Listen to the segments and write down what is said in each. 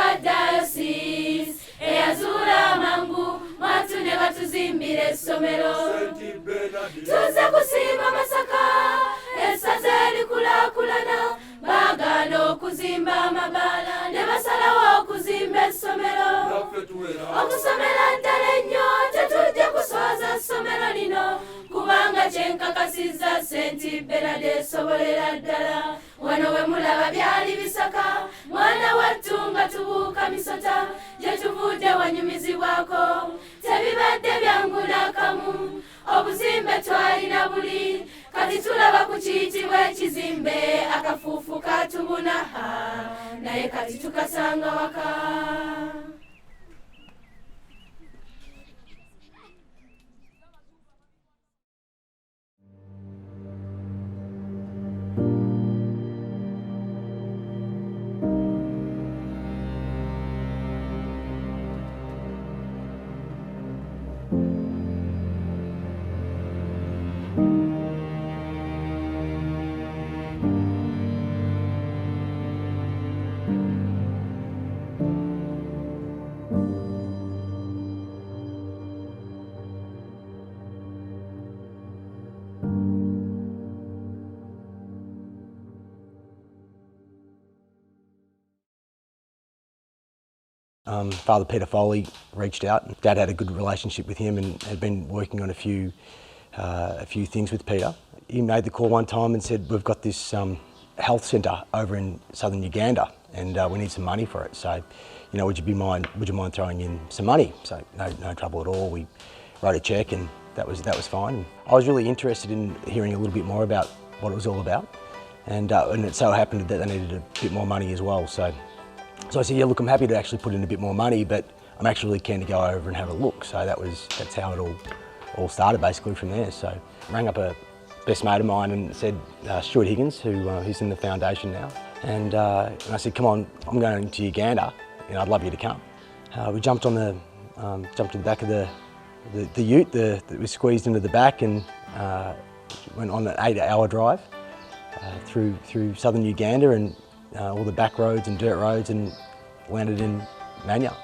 wa diocese eyazuula amangu mwatu ne batuzimbira essomero tuze kusiima Masaka essaza erikulaakulana baagaana okuzimba amabaala ne basalawo okuzimba essomero okusomera ddala ennyo tetujja kuswaza ssomero lino kubanga kyenkakasizza senti Benard esobolera ddala wano we mulaba byali bisaka mwana wattu nga tubuuka misota gye tuvudde wanyumizibwako tebibadde byangu n'akamu obuzimbe twalina buli kati tulaba ku kiyitibwa ekizimbe akafuufu katubuna naye kati tukasanga waka. Father Peter Foley reached out. Dad had a good relationship with him and had been working on a few things with Peter. He made the call one time and said, we've got this health centre over in southern Uganda and we need some money for it. So, you know, would you mind throwing in some money? So no trouble at all. We wrote a cheque and that was fine. And I was really interested in hearing a little bit more about what it was all about. And it so happened that they needed a bit more money as well. So I said, yeah, look, I'm happy to actually put in a bit more money, but I'm actually really keen to go over and have a look. So that's how it all started basically from there. So I rang up a best mate of mine and said, Stuart Higgins, who's in the foundation now. And I said, come on, I'm going to Uganda, I'd love you to come. We jumped to the back of the ute that was squeezed into the back and went on an 8-hour drive through southern Uganda and all the back roads and dirt roads and landed in Manya.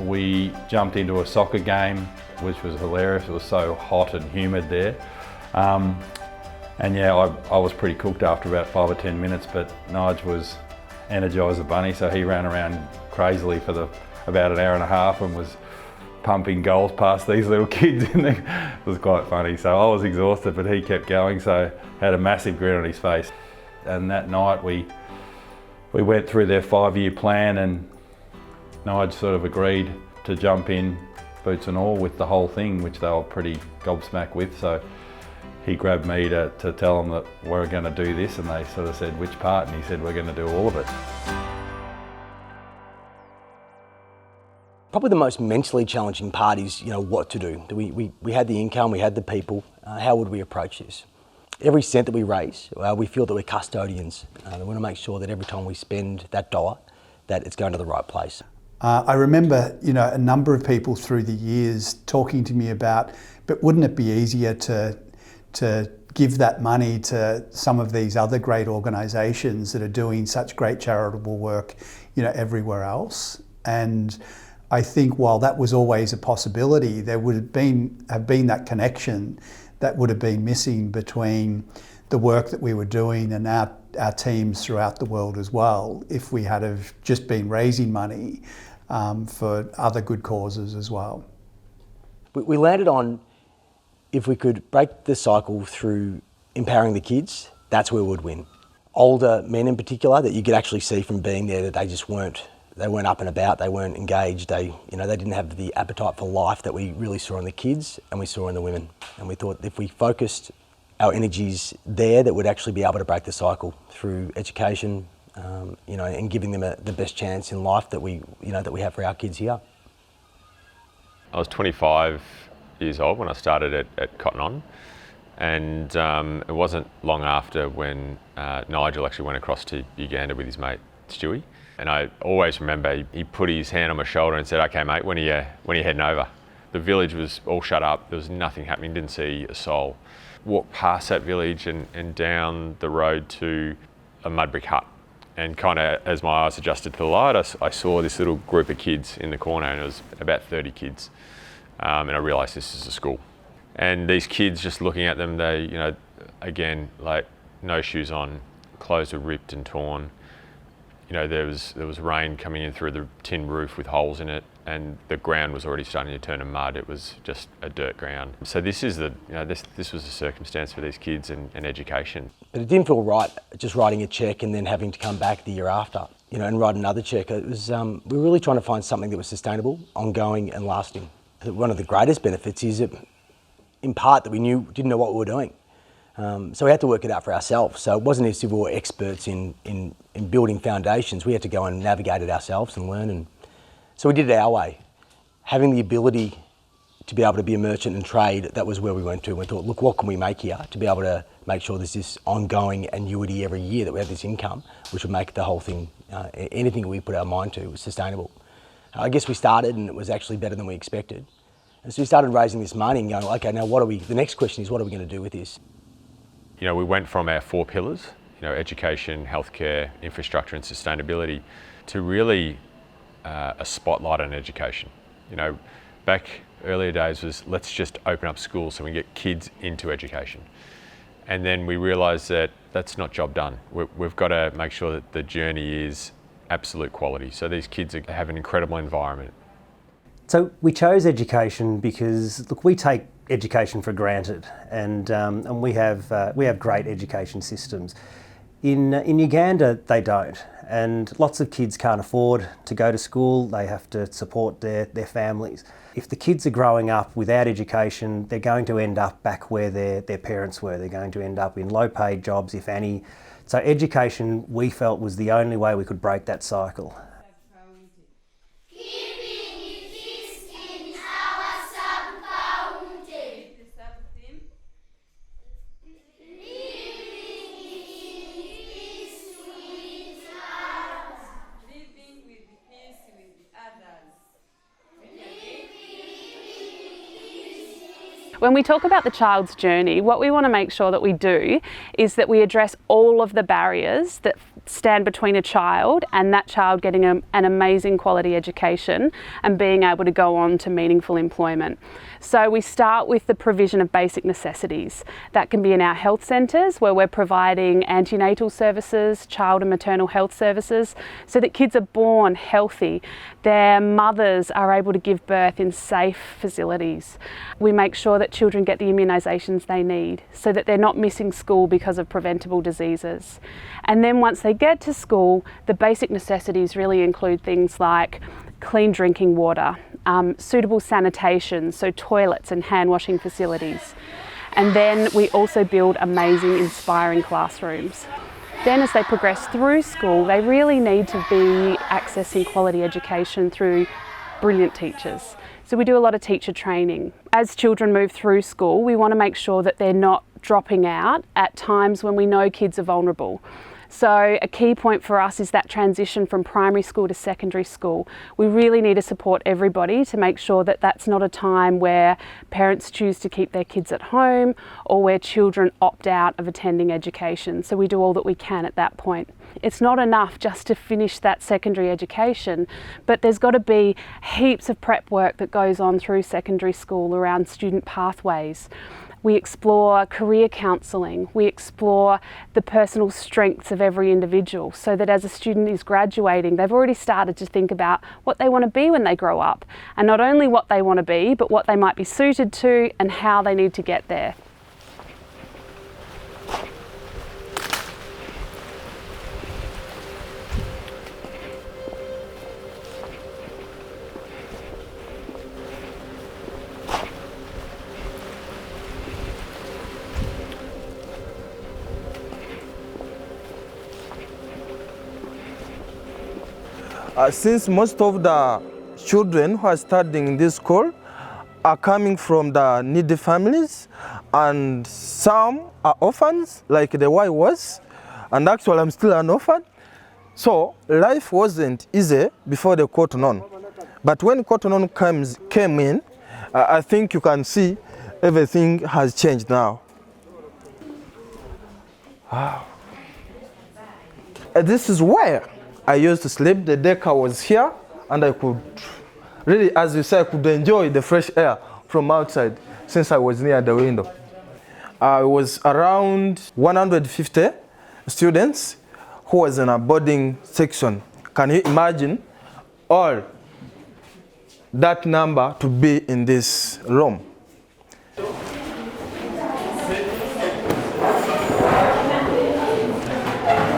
We jumped into a soccer game, which was hilarious. It was so hot and humid there. And yeah, I was pretty cooked after about 5 or 10 minutes, but Nige was Energizer Bunny, so he ran around crazily for about an hour and a half and was pumping goals past these little kids in there. It was quite funny. So I was exhausted, but he kept going, so had a massive grin on his face. And that night we went through their 5-year plan and Nige sort of agreed to jump in, boots and all, with the whole thing, which they were pretty gobsmacked with. So he grabbed me to tell them that we're going to do this, and they sort of said, which part? And he said, we're going to do all of it. Probably the most mentally challenging part is, what to do. We had the income, we had the people. How would we approach this? Every cent that we raise, we feel that we're custodians. We want to make sure that every time we spend that dollar, that it's going to the right place. I remember, a number of people through the years talking to me about, but wouldn't it be easier to give that money to some of these other great organisations that are doing such great charitable work, everywhere else? And I think while that was always a possibility, there would have been that connection that would have been missing between the work that we were doing and our teams throughout the world as well, if we had have just been raising money for other good causes as well. We landed on, if we could break the cycle through empowering the kids, that's where we would win. Older men in particular, that you could actually see from being there that they just weren't up and about, they weren't engaged, they didn't have the appetite for life that we really saw in the kids and we saw in the women. And we thought if we focused our energies there, that would actually be able to break the cycle through education, and giving them the best chance in life that we have for our kids here. I was 25 years old when I started at Cotton On, and it wasn't long after when Nigel actually went across to Uganda with his mate Stewie. And I always remember he put his hand on my shoulder and said, "Okay, mate, when are you heading over?" The village was all shut up, there was nothing happening, didn't see a soul. Walked past that village and down the road to a mud brick hut. And kind of as my eyes adjusted to the light, I saw this little group of kids in the corner, and it was about 30 kids. And I realised this is a school. And these kids, just looking at them, they, you know, again, like no shoes on, clothes were ripped and torn. You know, there was rain coming in through the tin roof with holes in it, and the ground was already starting to turn to mud. It was just a dirt ground. So this is this was the circumstance for these kids and education. But it didn't feel right just writing a cheque and then having to come back the year after, you know, and write another cheque. It was we were really trying to find something that was sustainable, ongoing, and lasting. One of the greatest benefits is that, in part, that we didn't know what we were doing. So we had to work it out for ourselves. So it wasn't as if we were experts in building foundations. We had to go and navigate it ourselves and learn. And so we did it our way. Having the ability to be able to be a merchant and trade, that was where we went to. We thought, look, what can we make here to be able to make sure there's this ongoing annuity every year, that we have this income, which would make the whole thing, anything we put our mind to, was sustainable. I guess we started and it was actually better than we expected. And so we started raising this money and going, okay, now the next question is, what are we going to do with this? You know, we went from our 4 pillars, you know, education, healthcare, infrastructure and sustainability, to really a spotlight on education. You know, back earlier days was, let's just open up schools so we can get kids into education. And then we realised that that's not job done. We've got to make sure that the journey is absolute quality. So these kids have an incredible environment. So we chose education because, look, we take education for granted, and we have great education systems. In Uganda, they don't, and lots of kids can't afford to go to school. They have to support their families. If the kids are growing up without education, they're going to end up back where their parents were. They're going to end up in low-paid jobs, if any. So education, we felt, was the only way we could break that cycle. When we talk about the child's journey, what we want to make sure that we do is that we address all of the barriers that stand between a child and that child getting an amazing quality education and being able to go on to meaningful employment. So we start with the provision of basic necessities. That can be in our health centres, where we're providing antenatal services, child and maternal health services, so that kids are born healthy. Their mothers are able to give birth in safe facilities. We make sure that children get the immunisations they need, so that they're not missing school because of preventable diseases. And then once they get to school, the basic necessities really include things like clean drinking water, suitable sanitation, so toilets and hand washing facilities. And then we also build amazing, inspiring classrooms. Then as they progress through school, they really need to be accessing quality education through brilliant teachers. So we do a lot of teacher training. As children move through school, we want to make sure that they're not dropping out at times when we know kids are vulnerable. So a key point for us is that transition from primary school to secondary school. We really need to support everybody to make sure that that's not a time where parents choose to keep their kids at home or where children opt out of attending education. So we do all that we can at that point. It's not enough just to finish that secondary education, but there's got to be heaps of prep work that goes on through secondary school around student pathways. We explore career counselling, we explore the personal strengths of every individual, so that as a student is graduating, they've already started to think about what they want to be when they grow up, and not only what they want to be, but what they might be suited to and how they need to get there. Since most of the children who are studying in this school are coming from the needy families, and some are orphans, like the way was, and actually I'm still an orphan. So life wasn't easy before the cotton on. But when cotton on came in, I think you can see everything has changed now. This is where I used to sleep. The deck was here, and I could really, as you say, I could enjoy the fresh air from outside since I was near the window. I was around 150 students who was in a boarding section. Can you imagine all that number to be in this room?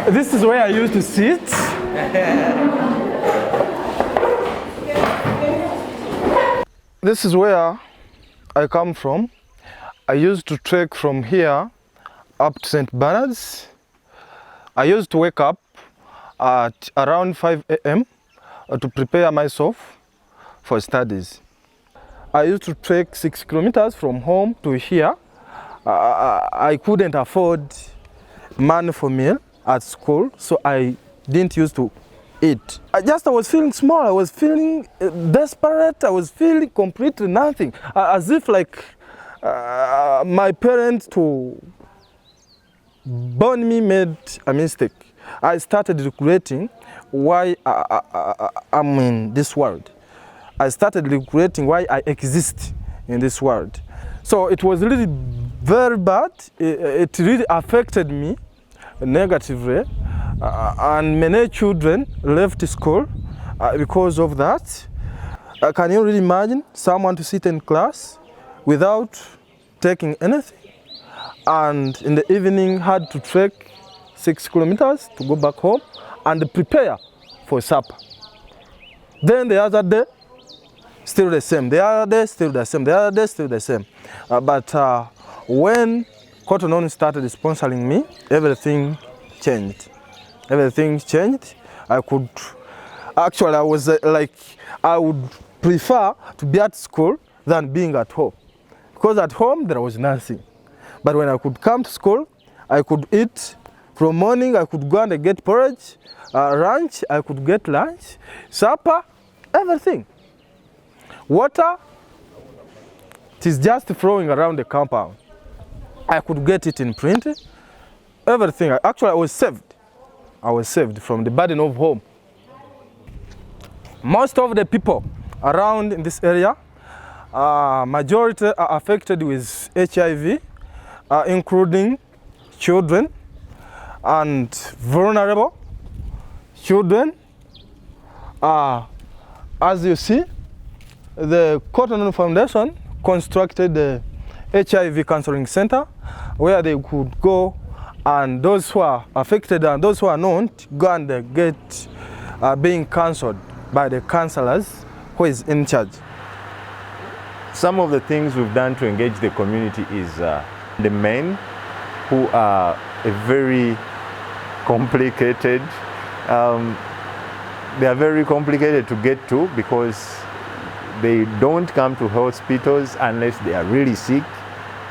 This is where I used to sit. This is where I come from. I used to trek from here up to St. Bernard's. I used to wake up at around 5 a.m. to prepare myself for studies. I used to trek 6 kilometers from home to here. I couldn't afford money for meal at school, so I didn't used to eat. I was feeling small, I was feeling desperate, I was feeling completely nothing. As if like my parents to born me made a mistake. I started regretting why I'm in this world. I started regretting why I exist in this world. So it was really very bad. It really affected me negatively, and many children left school because of that. Can you really imagine someone to sit in class without taking anything, and in the evening had to trek 6 kilometers to go back home and prepare for supper? Then the other day, still the same. The other day, still the same. The other day, still the same. But when Cotton On started sponsoring me, everything changed. Everything changed. I was like, I would prefer to be at school than being at home. Because at home, there was nothing. But when I could come to school, I could eat. From morning, I could go and get porridge. Lunch, I could get lunch. Supper, everything. Water, it is just flowing around the compound. I could get it in print. Everything. Actually, I was saved. I was saved from the burden of home. Most of the people around in this area, majority are affected with HIV, including children and vulnerable children. As you see, the Cotton On Foundation constructed the HIV Counseling Center where they could go, and those who are affected and those who are not go and get being counseled by the counselors who is in charge. Some of the things we've done to engage the community is the men who are a very complicated, they are very complicated to get to because they don't come to hospitals unless they are really sick.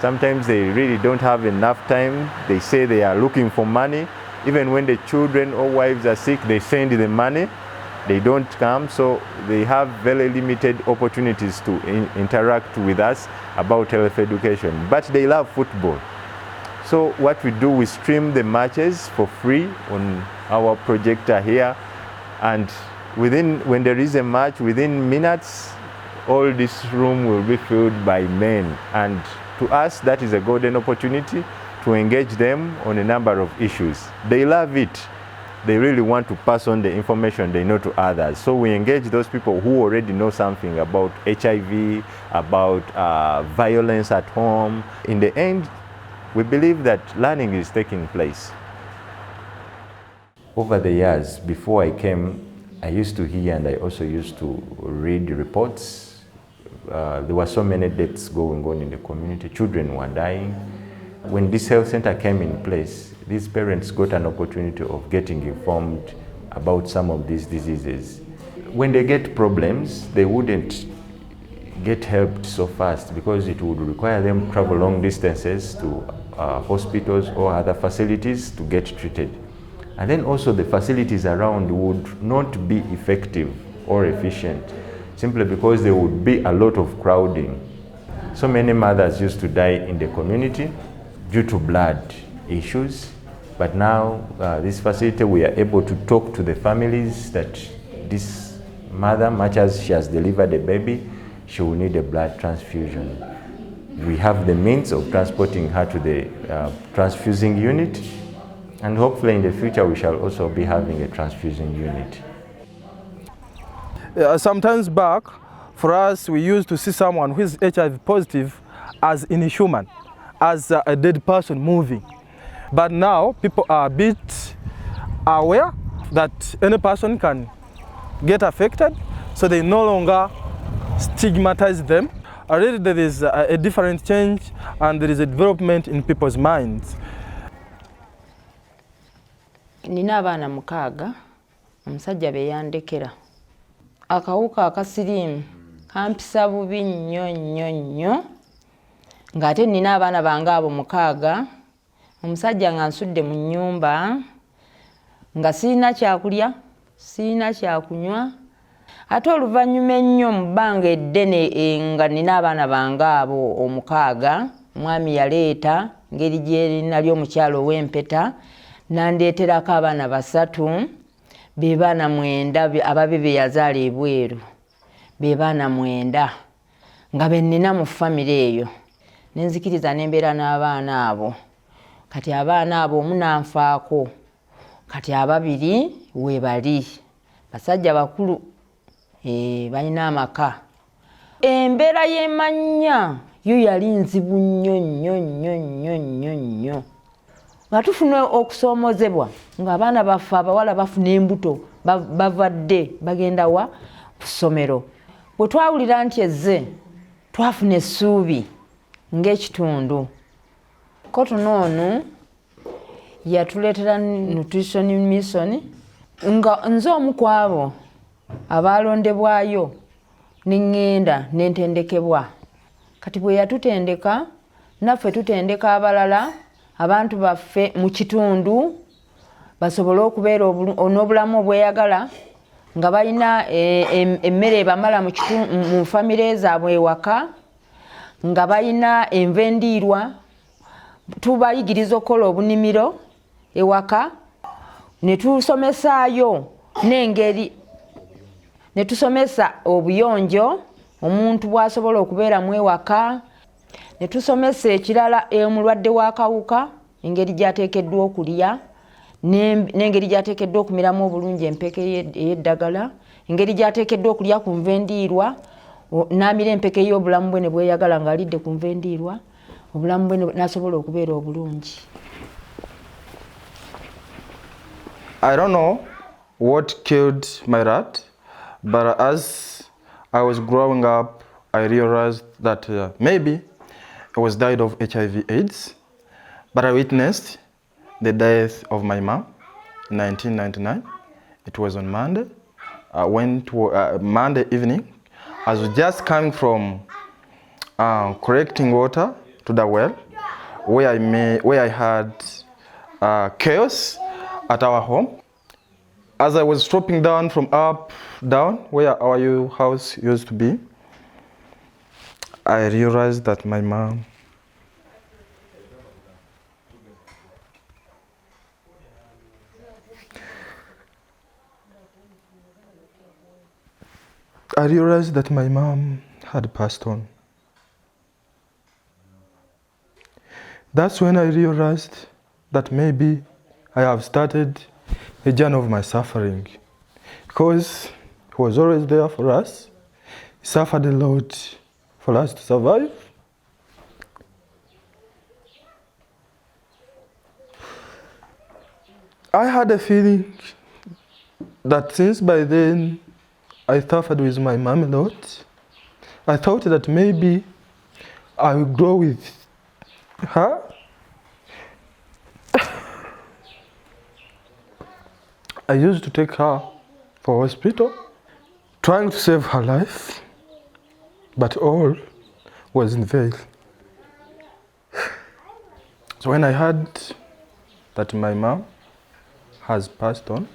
Sometimes they really don't have enough time. They say they are looking for money. Even when the children or wives are sick, they send the money. They don't come, so they have very limited opportunities to interact with us about health education. But they love football. So what we do, we stream the matches for free on our projector here. And when there is a match, within minutes, all this room will be filled by men. And to us, that is a golden opportunity to engage them on a number of issues. They love it. They really want to pass on the information they know to others. So we engage those people who already know something about HIV, about violence at home. In the end, we believe that learning is taking place. Over the years, before I came, I used to hear and I also used to read reports. There were so many deaths going on in the community. Children were dying. When this health center came in place, these parents got an opportunity of getting informed about some of these diseases. When they get problems, they wouldn't get helped so fast because it would require them to travel long distances to hospitals or other facilities to get treated. And then also the facilities around would not be effective or efficient simply because there would be a lot of crowding So many mothers used to die in the community due to blood issues, but now this facility, we are able to talk to the families that this mother, much as she has delivered a baby, she will need a blood transfusion. We have the means of transporting her to the transfusing unit, and hopefully in the future we shall also be having a transfusing unit. Sometimes back, for us, we used to see someone who is HIV positive as inhuman, as a dead person moving. But now people are a bit aware that any person can get affected, so they no longer stigmatize them. Already there is a different change and there is a development in people's minds. Nina abaana 6, omusajja be yandekera. Akawuka akasiriimu kampisa bubi nnyo ng'ate nina abaana bange abo 6, omusajja nga nsudde mu nnyumba nga sirina kyakulya, sirina kyakunywa. Ate oluvannyuma ennyo mu bbanga eddene nga nina abaana bange abo 6, omwami yaleeta ngeri gye nali omukyalo ow'empeta nandeeterako abaana 3, be baana 9 ababe be yazaala ebweru, be baana 9 nga be nnina mu famire eyo. Nenzikiriza n'embeera n'abaana abo. Kati abaana abo omu nanfaako, kati 2 we bali basajja bakulu, balina amaka. Embeera y'emanya yo yali nzibu nnyo. Nga tufuna okusoomozebwa ng'abaana baffe abawala bafuna embuto bavadde bagenda wa ku ssomero. Bwe twawulira nti ezze twafuna essuubi ng'ekitundu. Kotono ono yatuleetera nutrition mission nga nze omu ku abo abalondebwayo neŋŋenda n'entendekebwa. Kati bwe yatutendeka naffe tutendeka abalala abantu baffe mu kitundu basobole okubeera n'obulamu obweyagala nga balina emmere ebamala mu famire zaabwe ewaka, nga balina enva endiirwa. Tubayigiriza okukola obunimiro ewaka, ne tusomesaayo n'engeri, ne tusomesa obuyonjo omuntu bw'asobola okubeeramu ewaka. Ne tusomesa ekirala omulwadde w'akawuka engeri gy'ateekeddwa okulya n'engeri gy'ateekeddwa okumiramu obulungi empeke ey'eddagala, engeri gy'ateekeddwa okulya ku nva endiirwa, n'amira empeke y'obulamu bwe ne bweyagala ng'alidde ku nva endiirwa, obulamu bwe n'asobola okubeera obulungi. I don't know what killed my rat, but as I was growing up, I realized that maybe I was died of HIV/AIDS, but I witnessed the death of my mom in 1999. It was on Monday. I went to Monday evening. I was just coming from collecting water to the well, where I had chaos at our home. As I was dropping down from up, down, where our house used to be, I realized that my mom had passed on. That's when I realized that maybe I have started a journey of my suffering, because he was always there for us. He suffered a lot for us to survive. I had a feeling that since by then I suffered with my mom a lot, I thought that maybe I will grow with her. I used to take her for hospital, trying to save her life, but all was in vain. So when I heard that my mom has passed on,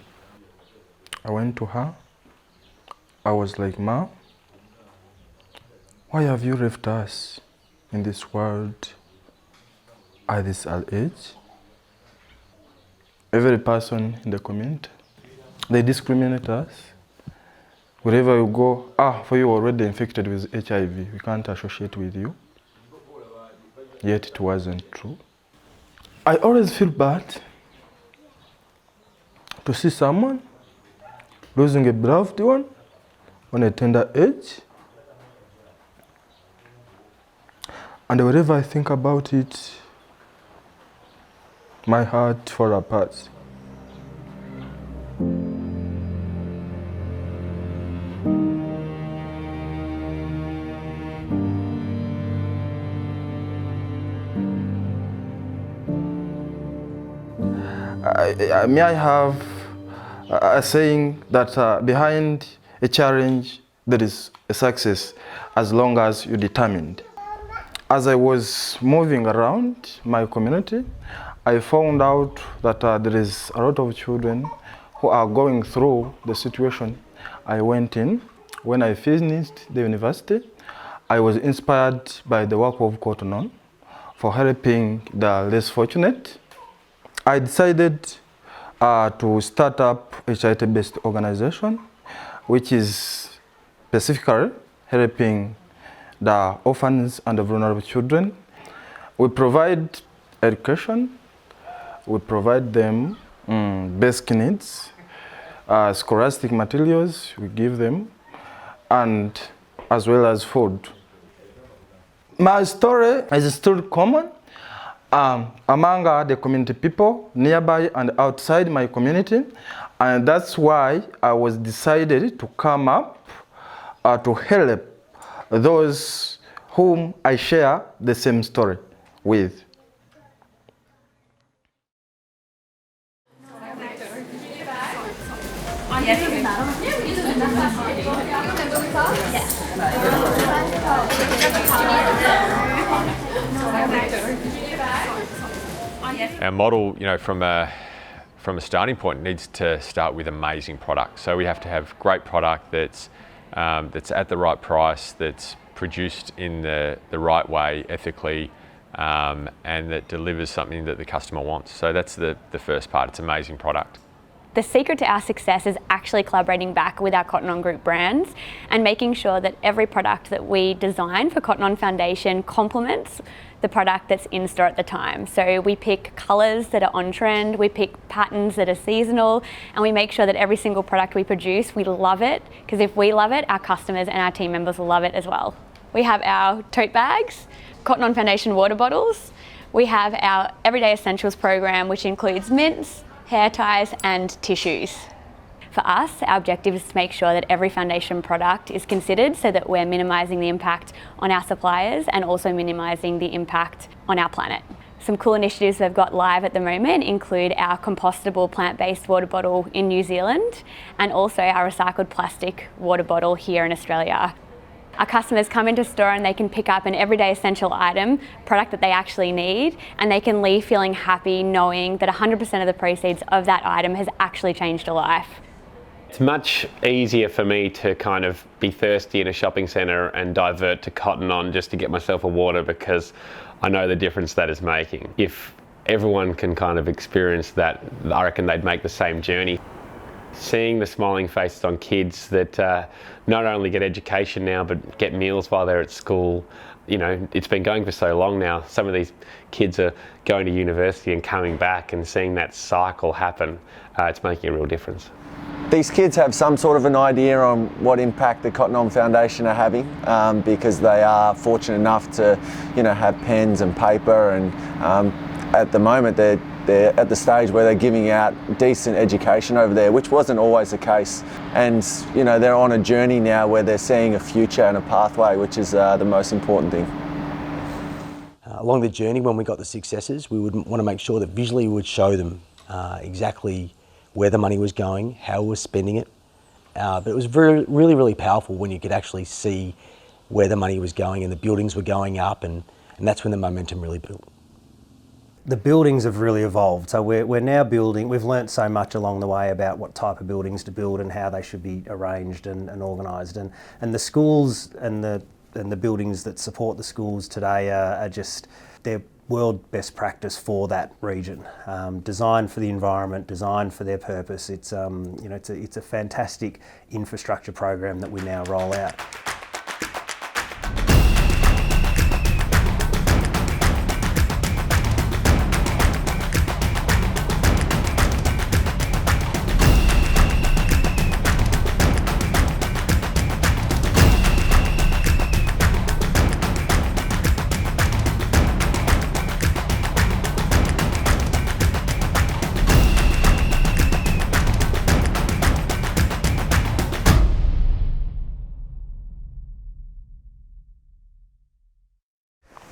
I went to her. I was like, "Mom, why have you left us? in this world at this early age. Every person in the community, they discriminate us. Wherever you go, for you already infected with HIV, we can't associate with you. Yet it wasn't true. I always feel bad to see someone losing a beloved one on a tender age. And whenever I think about it, my heart falls apart. May I have a saying that behind a challenge there is a success as long as you're determined. As I was moving around my community, I found out that there is a lot of children who are going through the situation I went in. When I finished the university, I was inspired by the work of Cotton On for helping the less fortunate. I decided to start up a charity-based organization, which is specifically helping the orphans and the vulnerable children. We provide education, we provide them basic needs, scholastic materials we give them, and as well as food. My story is still common among the community people nearby and outside my community, and that's why I was decided to come up to help those whom I share the same story with. Our model, from a starting point, needs to start with amazing product. So we have to have great product that's at the right price, that's produced in the right way, ethically, and that delivers something that the customer wants. So that's the first part. It's amazing product. The secret to our success is actually collaborating back with our Cotton On Group brands and making sure that every product that we design for Cotton On Foundation complements the product that's in store at the time. So we pick colours that are on trend, we pick patterns that are seasonal, and we make sure that every single product we produce, we love it, because if we love it, our customers and our team members will love it as well. We have our tote bags, Cotton On Foundation water bottles. We have our Everyday Essentials program, which includes mints, hair ties and tissues. For us, our objective is to make sure that every foundation product is considered so that we're minimising the impact on our suppliers and also minimising the impact on our planet. Some cool initiatives we've got live at the moment include our compostable plant-based water bottle in New Zealand and also our recycled plastic water bottle here in Australia. Our customers come into store and they can pick up an everyday essential item, product that they actually need, and they can leave feeling happy knowing that 100% of the proceeds of that item has actually changed a life. It's much easier for me to kind of be thirsty in a shopping centre and divert to Cotton On just to get myself a water, because I know the difference that is making. If everyone can kind of experience that, I reckon they'd make the same journey. Seeing the smiling faces on kids that not only get education now but get meals while they're at school. It's been going for so long now. Some of these kids are going to university and coming back, and seeing that cycle happen, it's making a real difference. These kids have some sort of an idea on what impact the Cotton On Foundation are having, because they are fortunate enough to have pens and paper, and at the moment they're at the stage where they're giving out decent education over there, which wasn't always the case. And they're on a journey now where they're seeing a future and a pathway, which is the most important thing. Along the journey, when we got the successes, we would want to make sure that visually we would show them exactly where the money was going, how we were spending it. But it was really powerful when you could actually see where the money was going and the buildings were going up, and that's when the momentum really built. The buildings have really evolved. So we're now building, we've learnt so much along the way about what type of buildings to build and how they should be arranged and organised. And the schools and the and the buildings that support the schools today are just, they're world best practice for that region. Designed for the environment, designed for their purpose. It's it's a fantastic infrastructure program that we now roll out.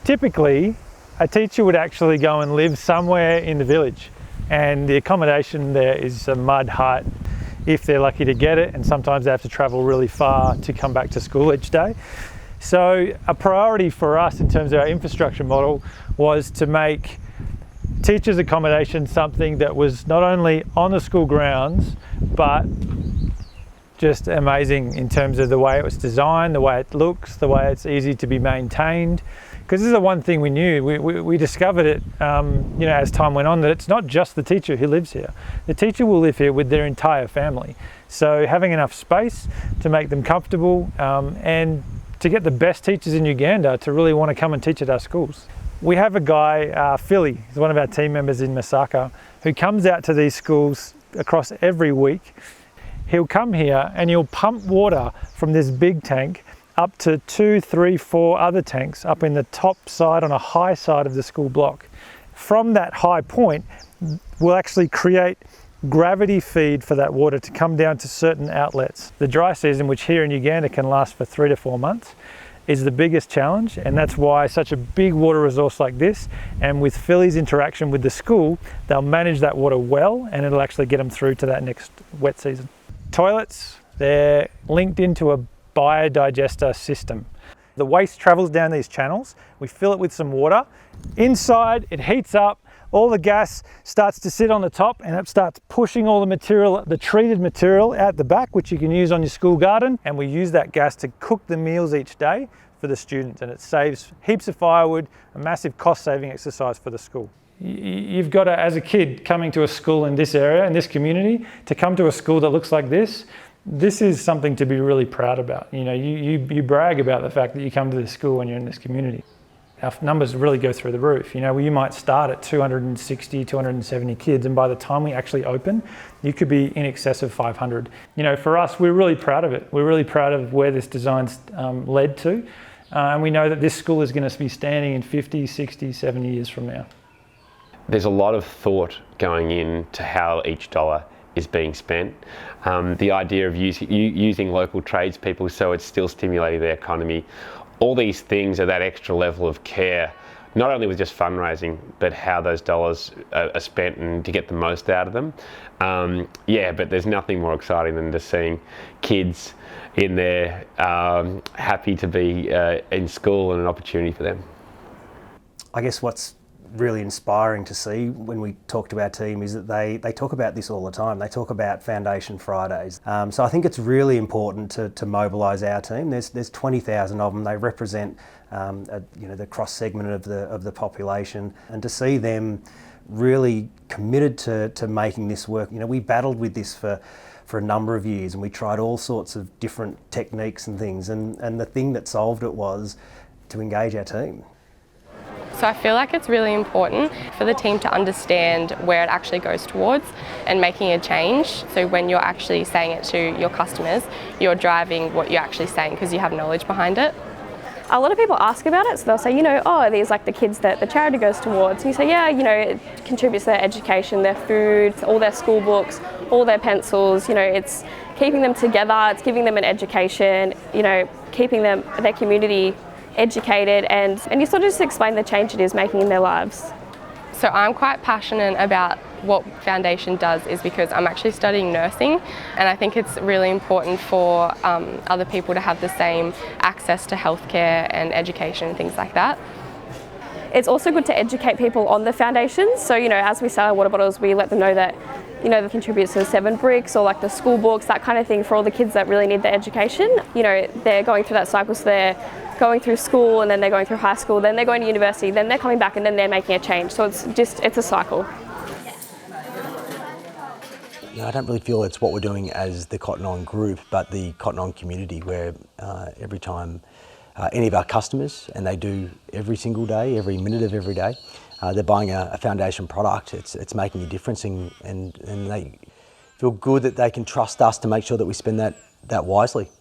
Typically, a teacher would actually go and live somewhere in the village, and the accommodation there is a mud hut if they're lucky to get it, and sometimes they have to travel really far to come back to school each day. So a priority for us in terms of our infrastructure model was to make teachers' accommodation something that was not only on the school grounds, but just amazing in terms of the way it was designed, the way it looks, the way it's easy to be maintained. Because this is the one thing we knew. We discovered it, as time went on, that it's not just the teacher who lives here. The teacher will live here with their entire family. So having enough space to make them comfortable and to get the best teachers in Uganda to really want to come and teach at our schools. We have a guy, Philly, he's one of our team members in Masaka, who comes out to these schools across every week. He'll come here and he'll pump water from this big tank up to 2, 3, 4 other tanks up in the top side on a high side of the school block. From that high point, we'll actually create gravity feed for that water to come down to certain outlets. The dry season, which here in Uganda can last for 3 to 4 months, is the biggest challenge, and that's why such a big water resource like this, and with Philly's interaction with the school, they'll manage that water well, and it'll actually get them through to that next wet season. Toilets, they're linked into a biodigester system. The waste travels down these channels, we fill it with some water. Inside, it heats up, all the gas starts to sit on the top, and it starts pushing all the material, the treated material, out the back, which you can use on your school garden. And we use that gas to cook the meals each day for the students, and it saves heaps of firewood, a massive cost-saving exercise for the school. You've got to, as a kid coming to a school in this area, in this community, to come to a school that looks like this is something to be really proud about. You brag about the fact that you come to this school when you're in this community. Our numbers really go through the roof. You might start at 260, 270 kids, and by the time we actually open, you could be in excess of 500. For us, we're really proud of it. We're really proud of where this design's led to, and we know that this school is going to be standing in 50, 60, 70 years from now. There's a lot of thought going into how each dollar is being spent. The idea of using local tradespeople so it's still stimulating the economy. All these things are that extra level of care, not only with just fundraising, but how those dollars are spent and to get the most out of them. But there's nothing more exciting than just seeing kids in there happy to be in school and an opportunity for them. I guess what's really inspiring to see when we talk to our team is that they talk about this all the time. They talk about Foundation Fridays. So I think it's really important to mobilise our team. There's 20,000 of them. They represent the cross segment of the population, and to see them really committed to making this work. We battled with this for a number of years, and we tried all sorts of different techniques and things, and the thing that solved it was to engage our team. So I feel like it's really important for the team to understand where it actually goes towards and making a change. So when you're actually saying it to your customers, you're driving what you're actually saying because you have knowledge behind it. A lot of people ask about it, so they'll say, these like the kids that the charity goes towards. And you say, it contributes to their education, their food, all their school books, all their pencils. It's keeping them together, it's giving them an education, keeping their community educated, and you sort of just explain the change it is making in their lives. So I'm quite passionate about what Foundation does is because I'm actually studying nursing, and I think it's really important for other people to have the same access to healthcare and education and things like that. It's also good to educate people on the foundations. So, as we sell our water bottles, we let them know that, that contributes to 7 bricks or like the school books, that kind of thing for all the kids that really need the education. They're going through that cycle, so they're going through school, and then they're going through high school, then they're going to university, then they're coming back, and then they're making a change. So it's a cycle. You know, I don't really feel it's what we're doing as the Cotton On group, but the Cotton On community, where every time any of our customers, and they do every single day, every minute of every day, they're buying a foundation product, it's making a difference, and they feel good that they can trust us to make sure that we spend that wisely.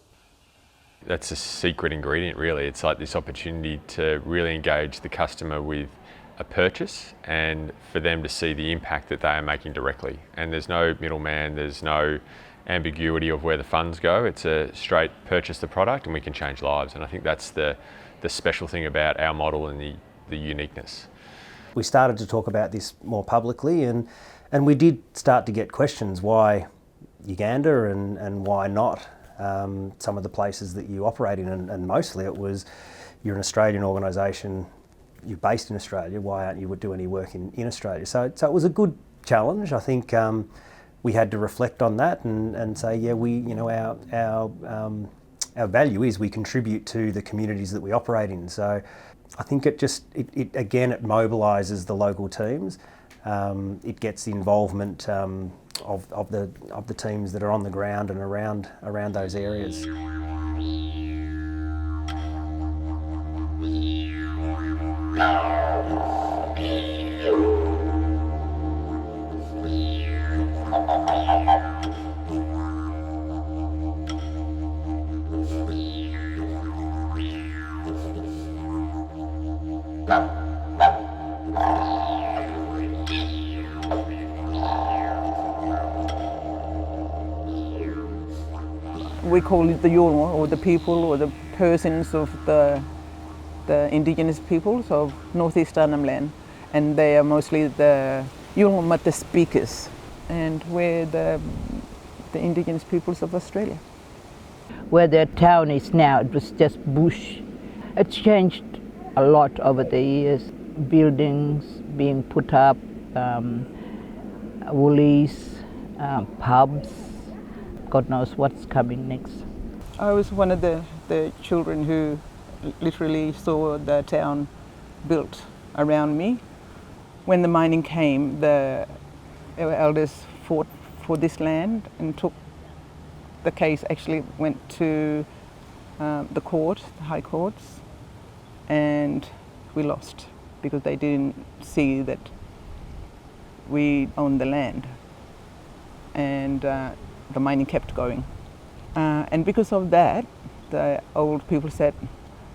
That's a secret ingredient, really. It's like this opportunity to really engage the customer with a purchase and for them to see the impact that they are making directly. And there's no middleman, there's no ambiguity of where the funds go. It's a straight purchase the product and we can change lives. And I think that's the special thing about our model and the uniqueness. We started to talk about this more publicly, and we did start to get questions, why Uganda and why not some of the places that you operate in, and mostly it was, you're an Australian organisation, you're based in Australia, why aren't you do any work in Australia? So it was a good challenge. I think we had to reflect on that and say, yeah, our value is we contribute to the communities that we operate in. So I think it mobilises the local teams. It gets the involvement of the teams that are on the ground and around those areas. We call it the Yolmo, or the people or the persons of the indigenous peoples of Northeast Arnhem Land, and they are mostly the Yolmo speakers, and we're the indigenous peoples of Australia. Where the town is now, it was just bush. It's changed a lot over the years. Buildings being put up, woolies, pubs. God knows what's coming next. I was one of the children who literally saw the town built around me. When the mining came, our elders fought for this land and took the case, actually went to the court, the high courts, and we lost because they didn't see that we owned the land, and the mining kept going. And because of that, the old people said,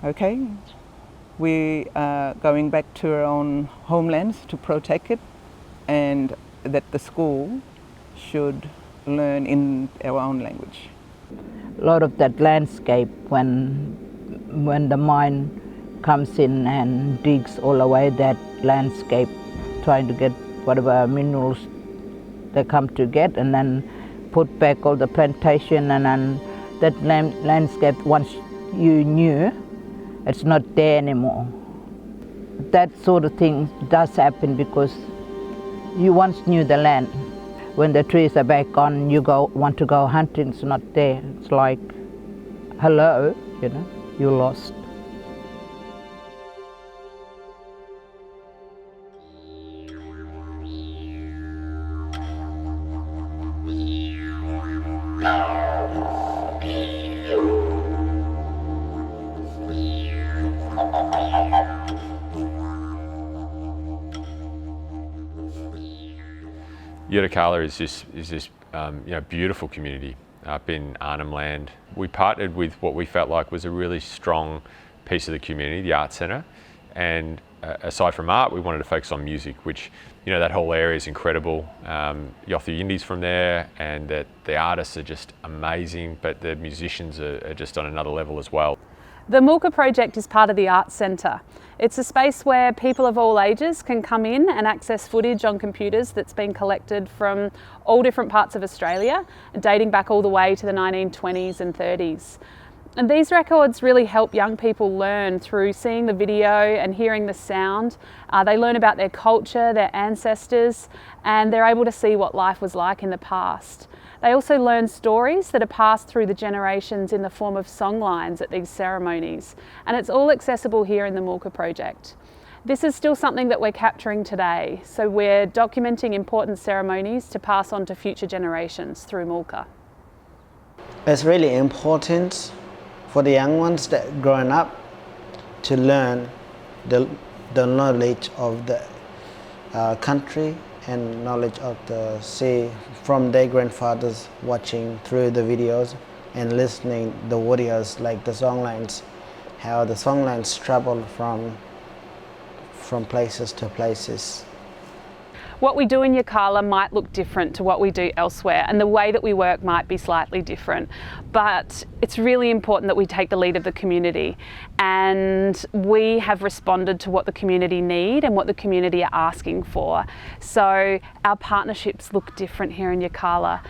okay, we are going back to our own homelands to protect it, and that the school should learn in our own language. A lot of that landscape, when the mine comes in and digs all away that landscape, trying to get whatever minerals they come to get, and then put back all the plantation, and then that landscape, once you knew, it's not there anymore. That sort of thing does happen because you once knew the land. When the trees are back on, you want to go hunting, it's not there. It's like, hello, you're lost. Yirrkala is this beautiful community up in Arnhem Land. We partnered with what we felt like was a really strong piece of the community, the Art Centre, and aside from art, we wanted to focus on music, which, that whole area is incredible. You offer the indies from there, and that the artists are just amazing, but the musicians are just on another level as well. The Malka project is part of the Arts Centre. It's a space where people of all ages can come in and access footage on computers that's been collected from all different parts of Australia, dating back all the way to the 1920s and 30s. And these records really help young people learn through seeing the video and hearing the sound. They learn about their culture, their ancestors, and they're able to see what life was like in the past. They also learn stories that are passed through the generations in the form of songlines at these ceremonies. And it's all accessible here in the Malka project. This is still something that we're capturing today, so we're documenting important ceremonies to pass on to future generations through Malka. It's really important for the young ones that growing up to learn the knowledge of the country and knowledge of the sea from their grandfathers, watching through the videos and listening the audios like the songlines, how the songlines travel from places to places. What we do in Yirrkala might look different to what we do elsewhere, and the way that we work might be slightly different, but it's really important that we take the lead of the community, and we have responded to what the community need and what the community are asking for. So our partnerships look different here in Yirrkala.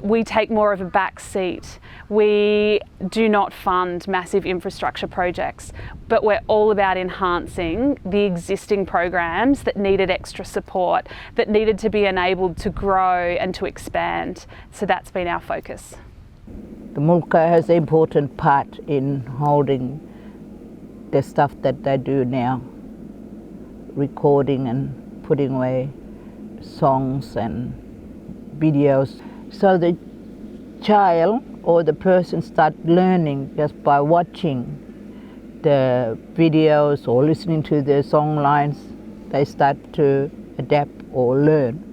We take more of a back seat. We do not fund massive infrastructure projects, but we're all about enhancing the existing programs that needed extra support, that needed to be enabled to grow and to expand. So that's been our focus. The Malka has an important part in holding the stuff that they do now, recording and putting away songs and videos. So the child or the person start learning just by watching the videos or listening to the song lines. They start to adapt or learn.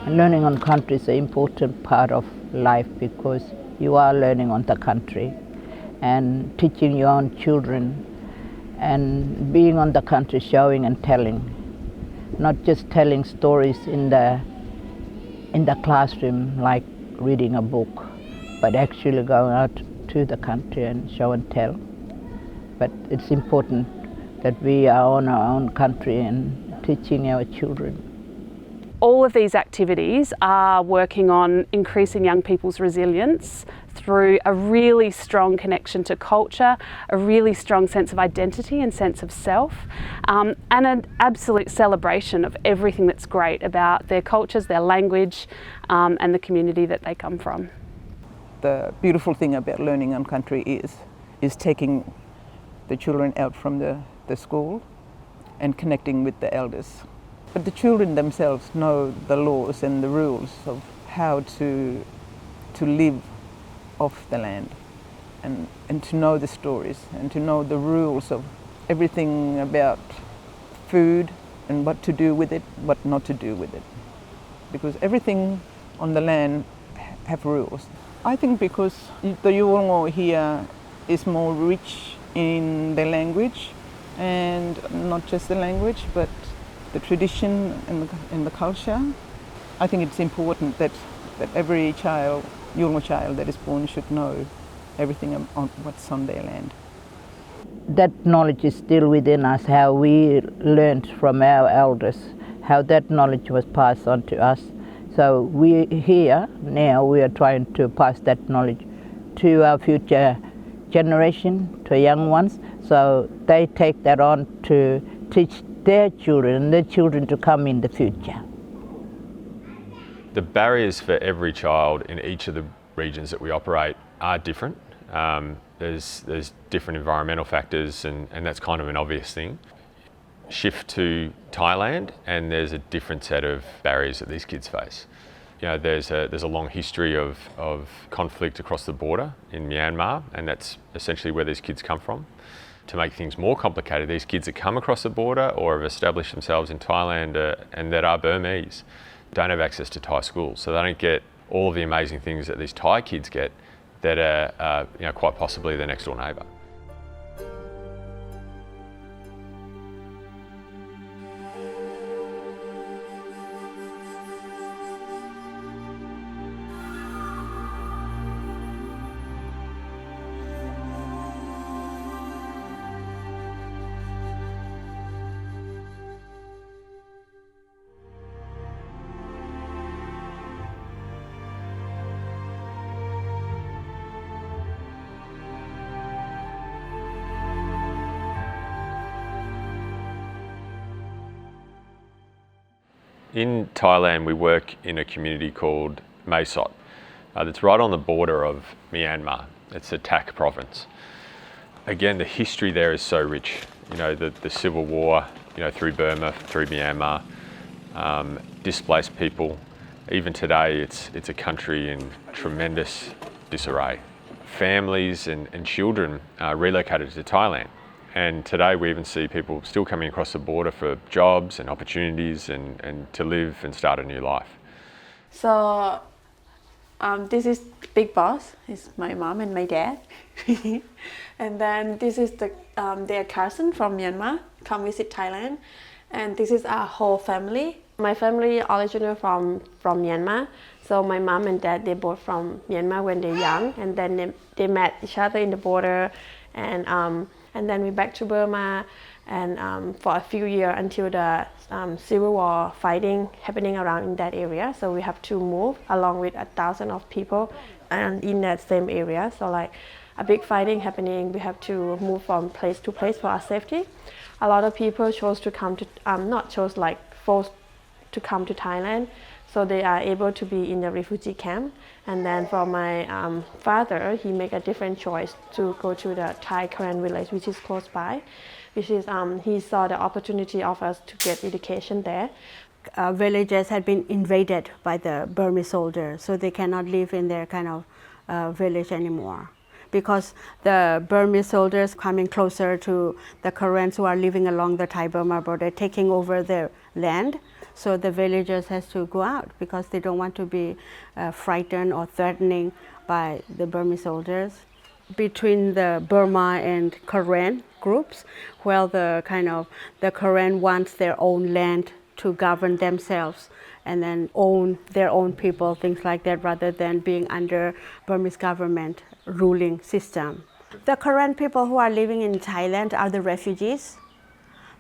Learning on country is an important part of life because you are learning on the country and teaching your own children and being on the country, showing and telling, not just telling stories in the classroom like reading a book, but actually going out to the country and show and tell. But it's important that we are on our own country and teaching our children. All of these activities are working on increasing young people's resilience through a really strong connection to culture, a really strong sense of identity and sense of self, and an absolute celebration of everything that's great about their cultures, their language, and the community that they come from. The beautiful thing about learning on country is taking the children out from the school and connecting with the elders. But the children themselves know the laws and the rules of how to live off the land and to know the stories and to know the rules of everything about food and what to do with it, what not to do with it. Because everything on the land have rules. I think because the Yolngu here is more rich in the language, and not just the language, but the tradition and the culture. I think it's important that every child, Yolngu child that is born, should know everything on what's on their land. That knowledge is still within us, how we learned from our elders, how that knowledge was passed on to us. So we here now, we are trying to pass that knowledge to our future generation, to young ones, so they take that on to teach their children and their children to come in the future. The barriers for every child in each of the regions that we operate are different. There's different environmental factors, and that's kind of an obvious thing. Shift to Thailand and there's a different set of barriers that these kids face. You know, there's a long history of conflict across the border in Myanmar, and that's essentially where these kids come from. To make things more complicated, these kids that come across the border or have established themselves in Thailand and that are Burmese don't have access to Thai schools, so they don't get all of the amazing things that these Thai kids get that are you know, quite possibly their next door neighbour. In Thailand, we work in a community called Mae that's right on the border of Myanmar. It's a TAC province. Again, the history there is so rich. You know, the civil war, you know, through Burma, through Myanmar, displaced people. Even today, it's a country in tremendous disarray. Families and children relocated to Thailand. And today we even see people still coming across the border for jobs and opportunities and to live and start a new life. So this is Big Boss, it's my mom and my dad. And then this is their cousin from Myanmar, come visit Thailand. And this is our whole family. My family originally from Myanmar. So my mom and dad, they're both from Myanmar when they're young. And then they met each other in the border. And then we back to Burma and for a few years until the civil war fighting happening around in that area. So we have to move along with 1,000 of people and in that same area. So like a big fighting happening, we have to move from place to place for our safety. A lot of people chose to come to, not chose, like forced to come to Thailand. So they are able to be in the refugee camp. And then for my father, he made a different choice to go to the Thai Korean village, which is close by, which is, he saw the opportunity of us to get education there. Villages had been invaded by the Burmese soldiers, so they cannot live in their kind of village anymore. Because the Burmese soldiers coming closer to the Koreans who are living along the Thai-Burma border, taking over their land. So the villagers has to go out because they don't want to be frightened or threatening by the Burmese soldiers. Between the Burma and Korean groups, well, the Korean wants their own land to govern themselves and then own their own people, things like that, rather than being under Burmese government ruling system. The Korean people who are living in Thailand are the refugees.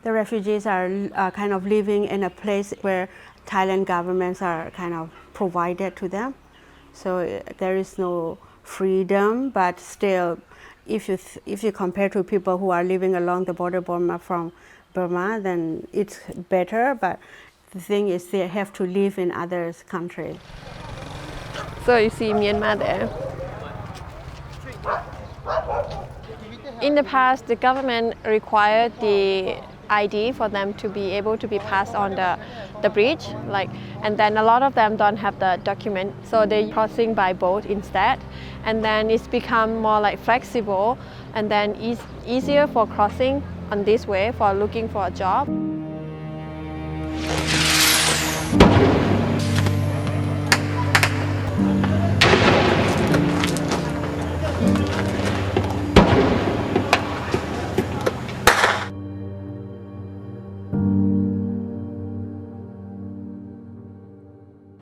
The refugees are kind of living in a place where Thailand governments are kind of provided to them. So there is no freedom, but still, if you compare to people who are living along the border from Burma, then it's better. But the thing is, they have to live in other countries. So you see Myanmar there. In the past, the government required the ID for them to be able to be passed on the bridge, and then a lot of them don't have the document, so they're crossing by boat instead. And then it's become more like flexible and then easier for crossing on this way for looking for a job.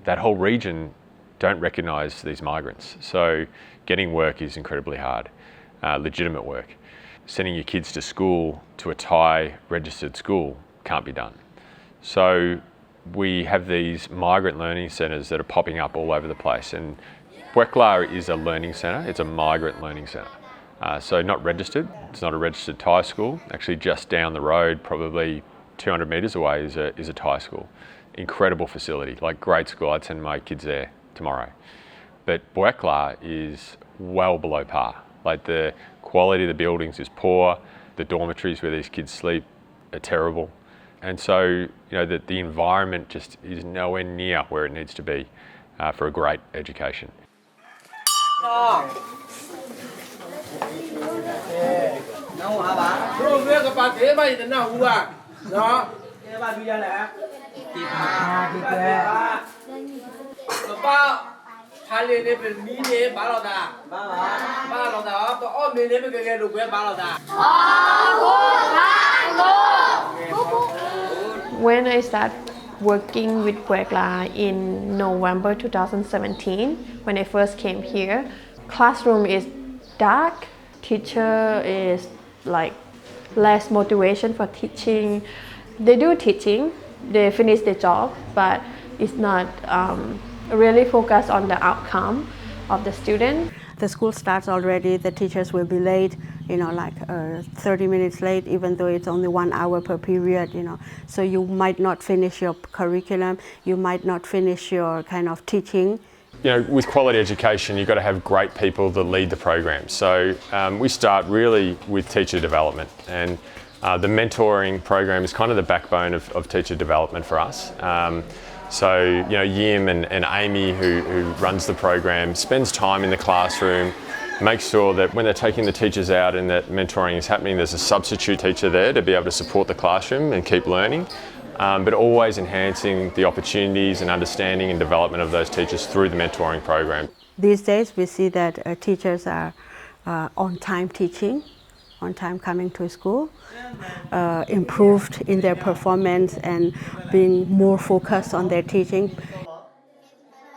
That whole region don't recognise these migrants. So getting work is incredibly hard, legitimate work. Sending your kids to school, to a Thai registered school, can't be done. So we have these migrant learning centres that are popping up all over the place. And Buekla is a learning centre, it's a migrant learning centre. So not registered, it's not a registered Thai school. Actually just down the road, probably 200 metres away is a Thai school. Incredible facility, like great school. I'd send my kids there tomorrow. But Buekla is well below par. Like the quality of the buildings is poor, the dormitories where these kids sleep are terrible. And so, you know, the environment just is nowhere near where it needs to be. for a great education. When I started working with Wekla in November 2017, when I first came here, classroom is dark, teacher is like less motivation for teaching. They do teaching, they finish their job, but it's not really focused on the outcome of the student. The school starts already, the teachers will be late, you know, like 30 minutes late, even though it's only 1 hour per period, you know. So you might not finish your curriculum, you might not finish your kind of teaching. You know, with quality education, you've got to have great people that lead the program. So we start really with teacher development, and the mentoring program is kind of the backbone of teacher development for us. So, you know, Yim and Amy, who runs the program, spends time in the classroom, makes sure that when they're taking the teachers out and that mentoring is happening, there's a substitute teacher there to be able to support the classroom and keep learning, but always enhancing the opportunities and understanding and development of those teachers through the mentoring program. These days we see that teachers are on time teaching, on time coming to school, improved in their performance and being more focused on their teaching.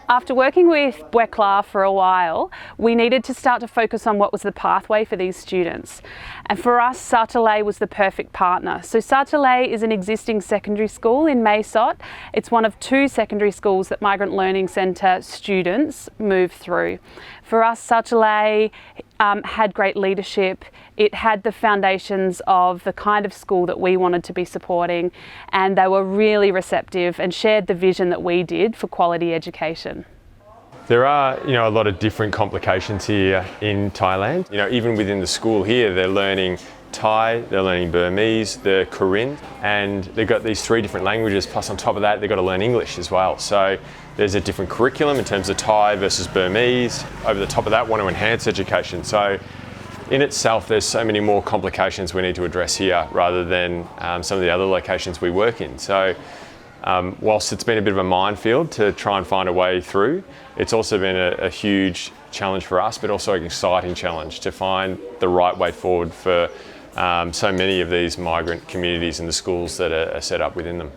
After working with Wekla for a while, we needed to start to focus on what was the pathway for these students. And for us, Satalay was the perfect partner. So Satalay is an existing secondary school in Maysot. It's one of 2 secondary schools that Migrant Learning Centre students move through. For us, Satalay had great leadership. It had the foundations of the kind of school that we wanted to be supporting, and they were really receptive and shared the vision that we did for quality education. There are, you know, a lot of different complications here in Thailand. You know, even within the school here, they're learning Thai, they're learning Burmese, they're Korean, and they've got these 3 different languages, plus on top of that, they've got to learn English as well. So there's a different curriculum in terms of Thai versus Burmese. Over the top of that, want to enhance education. So in itself, there's so many more complications we need to address here rather than some of the other locations we work in. So whilst it's been a bit of a minefield to try and find a way through, it's also been a huge challenge for us, but also an exciting challenge to find the right way forward for so many of these migrant communities and the schools that are set up within them.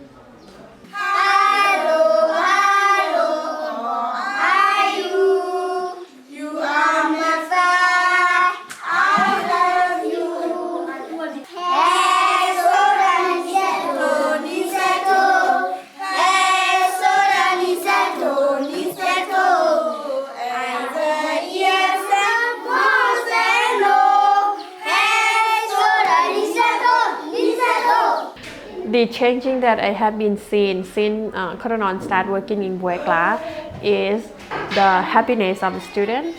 The changing that I have been seeing since Cotton On started working in Wekla is the happiness of the student.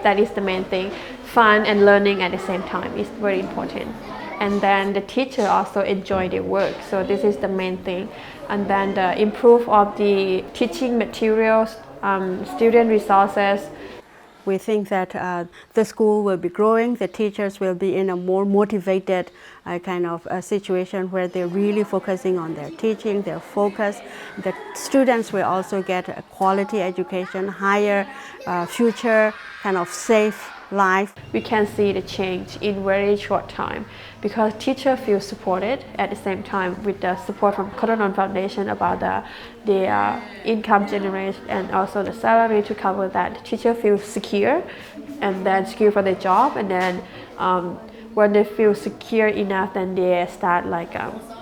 That is the main thing. Fun and learning at the same time is very important. And then the teacher also enjoy their work. So this is the main thing. And then the improve of the teaching materials, student resources. We think that the school will be growing, the teachers will be in a more motivated kind of situation where they're really focusing on their teaching, their focus. The students will also get a quality education, higher future, kind of safe life. We can see the change in very short time because teachers feel supported at the same time with the support from Cotton On Foundation about the income generation and also the salary to cover that. The teacher feels secure and then secure for their job, and then when they feel secure enough, then they start like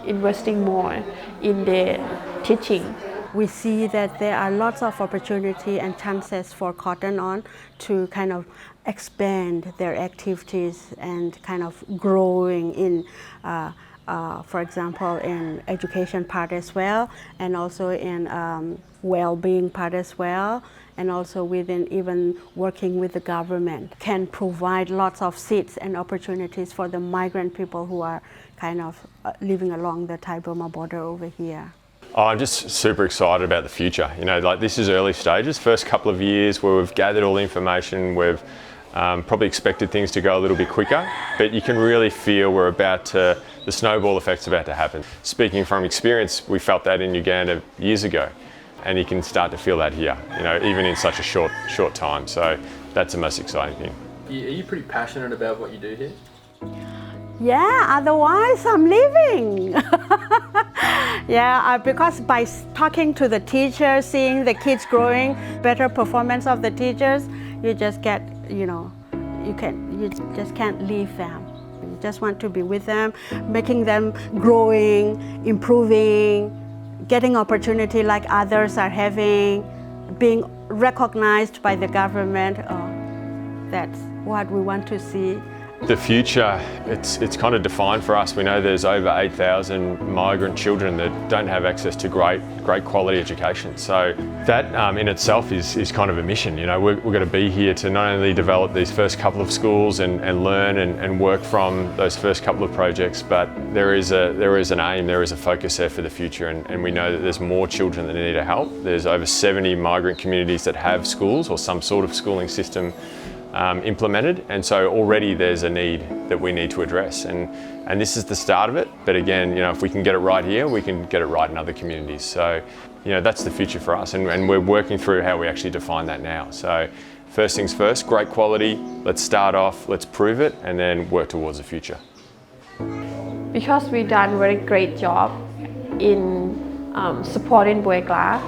investing more in their teaching. We see that there are lots of opportunity and chances for Cotton On to kind of expand their activities and kind of growing in, for example, in education part as well, and also in well-being part as well, and also within even working with the government, can provide lots of seats and opportunities for the migrant people who are kind of living along the Thai-Burma border over here. Oh, I'm just super excited about the future. You know, like this is early stages, first couple of years where we've gathered all the information, we've probably expected things to go a little bit quicker, but you can really feel we're about to, the snowball effect's about to happen. Speaking from experience, we felt that in Uganda years ago, and you can start to feel that here, you know, even in such a short time. So that's the most exciting thing. Are you pretty passionate about what you do here? Yeah, otherwise I'm leaving. Yeah, because by talking to the teachers, seeing the kids growing, better performance of the teachers, you just get, you know, you just can't leave them. You just want to be with them, making them growing, improving, getting opportunity like others are having, being recognized by the government. Oh, that's what we want to see. The future, it's kind of defined for us. We know there's over 8,000 migrant children that don't have access to great quality education. So that in itself is kind of a mission. You know, we're going to be here to not only develop these first couple of schools and learn and work from those first couple of projects, but there is an aim, there is a focus there for the future, and we know that there's more children that need our help. There's over 70 migrant communities that have schools or some sort of schooling system implemented, and so already there's a need that we need to address, and this is the start of it. But again, you know, if we can get it right here, we can get it right in other communities. So, you know, that's the future for us, and we're working through how we actually define that now. So first things first, great quality, let's start off, let's prove it, and then work towards the future. Because we've done a very great job in supporting Buegla,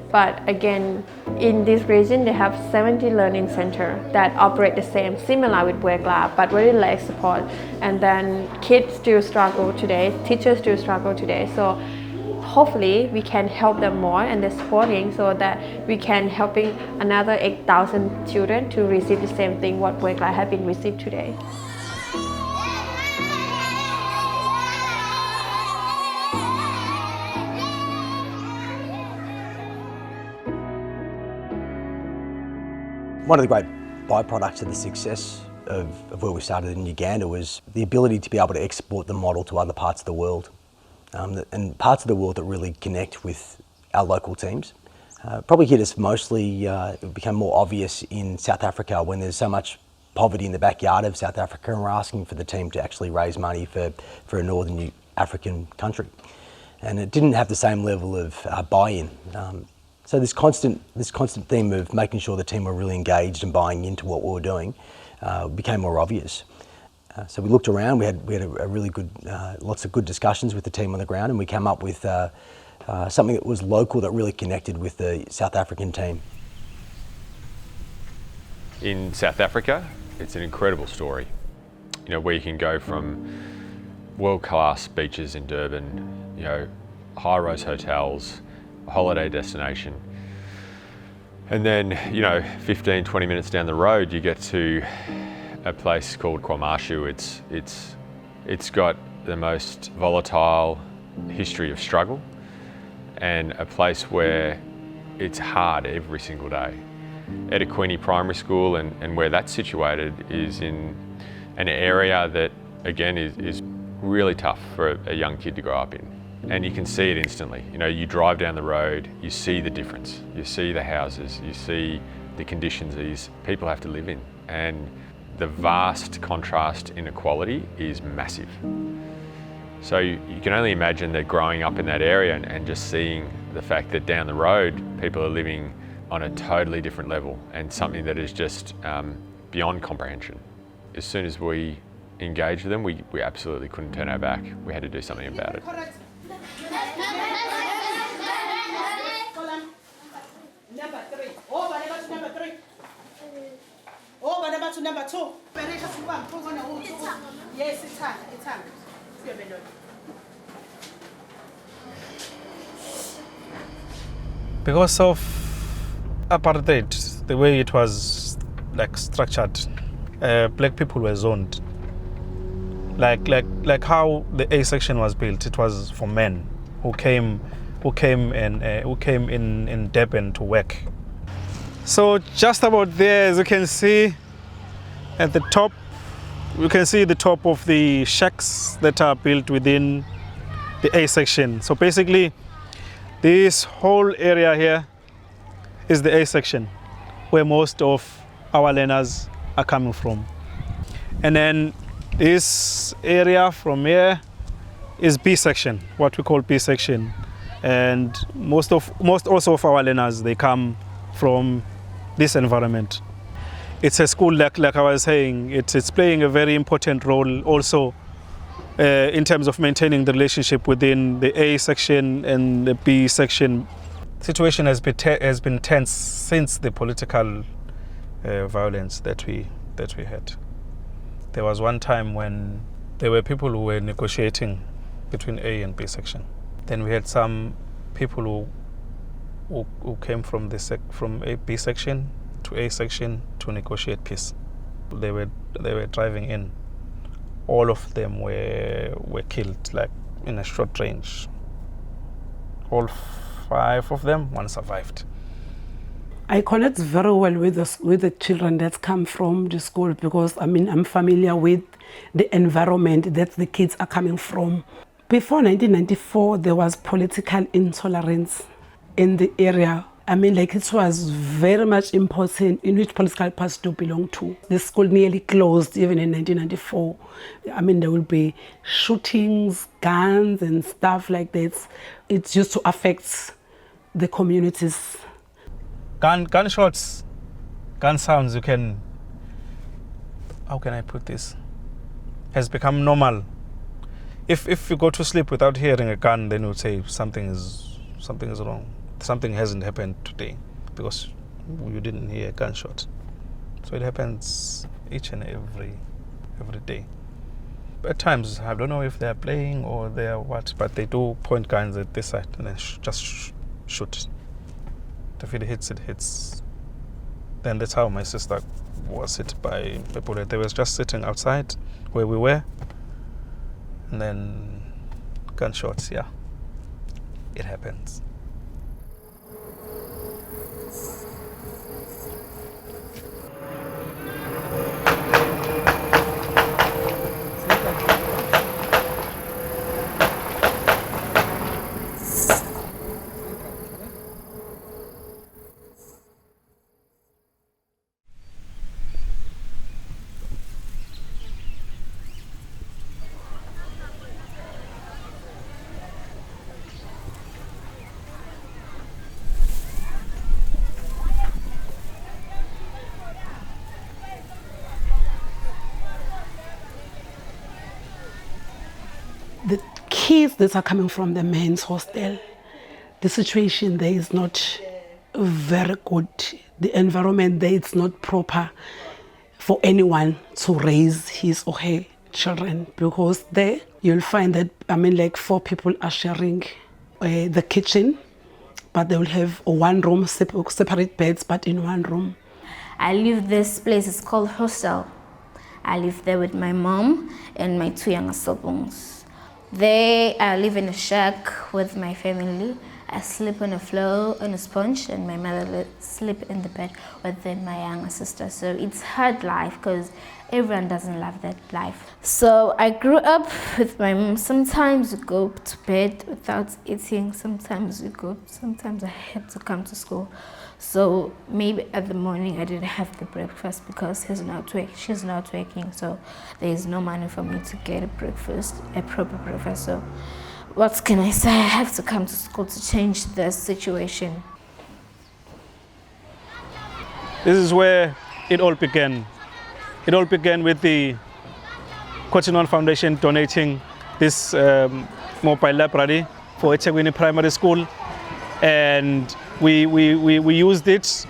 but again, in this region, they have 70 learning centers that operate the same, similar with Buegla, but very less support. And then kids still struggle today, teachers still struggle today. So hopefully we can help them more and they're supporting so that we can helping another 8,000 children to receive the same thing what Buegla have been received today. One of the great byproducts of the success of where we started in Uganda was the ability to be able to export the model to other parts of the world, and parts of the world that really connect with our local teams. Probably hit us mostly, it became more obvious in South Africa when there's so much poverty in the backyard of South Africa, and we're asking for the team to actually raise money for a Northern African country. And it didn't have the same level of buy-in. So this constant theme of making sure the team were really engaged and buying into what we were doing became more obvious. So we looked around. We had a really good, lots of good discussions with the team on the ground, and we came up with something that was local that really connected with the South African team. In South Africa, it's an incredible story. You know, where you can go from world-class beaches in Durban, you know, high-rise hotels, a holiday destination, and then, you know, 15, 20 minutes down the road, you get to a place called KwaMashu. It's got the most volatile history of struggle, and a place where it's hard every single day. Edequini Primary School and where that's situated is in an area that, again, is really tough for a young kid to grow up in. And you can see it instantly. You know, you drive down the road, you see the difference. You see the houses, you see the conditions these people have to live in. And the vast contrast in equality is massive. So you can only imagine that growing up in that area and just seeing the fact that down the road, people are living on a totally different level, and something that is just beyond comprehension. As soon as we engaged with them, we absolutely couldn't turn our back. We had to do something about it. Number 2. Yes, it's hard. Because of apartheid, the way it was like structured, black people were zoned. Like how the A section was built, it was for men who came in Durban to work. So just about there, as you can see at the top, you can see the top of the shacks that are built within the A section. So basically, This whole area here is the A section, where most of our learners are coming from. And then this area from here is B section, what we call B section. And most also of our learners, they come from this environment. It's a school like I was saying, it's playing a very important role also in terms of maintaining the relationship within the A section and the B section. Situation has been tense since the political violence that we had. There was one time when there were people who were negotiating between A and B section. Then we had some people who came from B section to A section to negotiate peace. They were driving in. All of them were killed, like in a short range. All 5 of them, one survived. I connect very well with the children that come from the school because I'm familiar with the environment that the kids are coming from. Before 1994, there was political intolerance in the area. It was very much important in which political party to belong to. The school nearly closed even in 1994. There will be shootings, guns and stuff like that. It used to affect the communities. Gunshots, gun sounds, how can I put this, has become normal. If you go to sleep without hearing a gun, then you would say something is wrong. Something hasn't happened today because you didn't hear a gunshot. So it happens each and every day. At times, I don't know if they're playing or they're what, but they do point guns at this side and then just shoot. If it hits, it hits. Then that's how my sister was hit by a bullet. They was just sitting outside where we were. And then gunshots, yeah, it happens. The kids that are coming from the men's hostel, the situation there is not very good. The environment there is not proper for anyone to raise his or her children because there you'll find that 4 people are sharing the kitchen, but they will have one room, separate beds, but in one room. I live this place, it's called hostel. I live there with my mom and my 2 younger siblings. I live in a shack with my family. I sleep on the floor on a sponge and my mother sleep in the bed with my younger sister. So it's hard life because everyone doesn't love that life. So I grew up with my mom. Sometimes we go to bed without eating. Sometimes I had to come to school. So maybe at the morning I didn't have the breakfast because she's not working. So there is no money for me to get a proper breakfast. So what can I say? I have to come to school to change the situation. This is where it all began. It all began with the Cotton Foundation donating this mobile library for eThekwini Primary School. And we used it,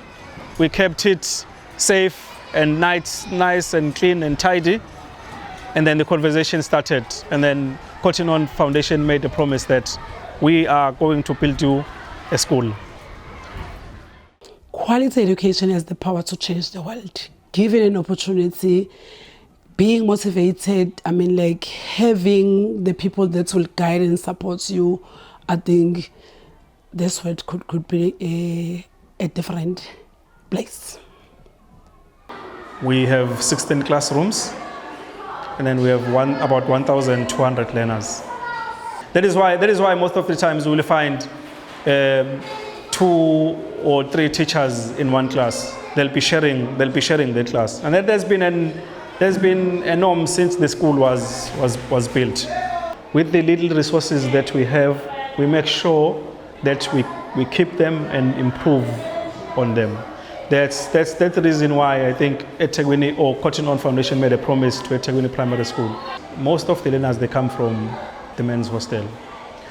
we kept it safe and nice and clean and tidy. And then the conversation started. And then Cotton Foundation made a promise that we are going to build you a school. Quality education has the power to change the world. Given an opportunity, being motivated, having the people that will guide and support you, I think this world could be a different place. We have 16 classrooms, and then we have about 1,200 learners. That is why most of the times you will find 2 or 3 teachers in one class. They'll be sharing the class, and there's been a norm since the school was built. With the little resources that we have, we make sure that we keep them and improve on them. That's the reason why I think eThekwini or Cotton On Foundation made a promise to eThekwini Primary School. Most of the learners, they come from the men's hostel.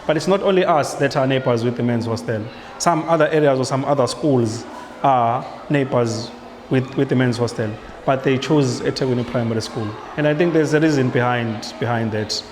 But it's not only us that are neighbors with the men's hostel. Some other areas or some other schools are neighbors with the men's hostel, but they chose eThekwini Primary School. And I think there's a reason behind that.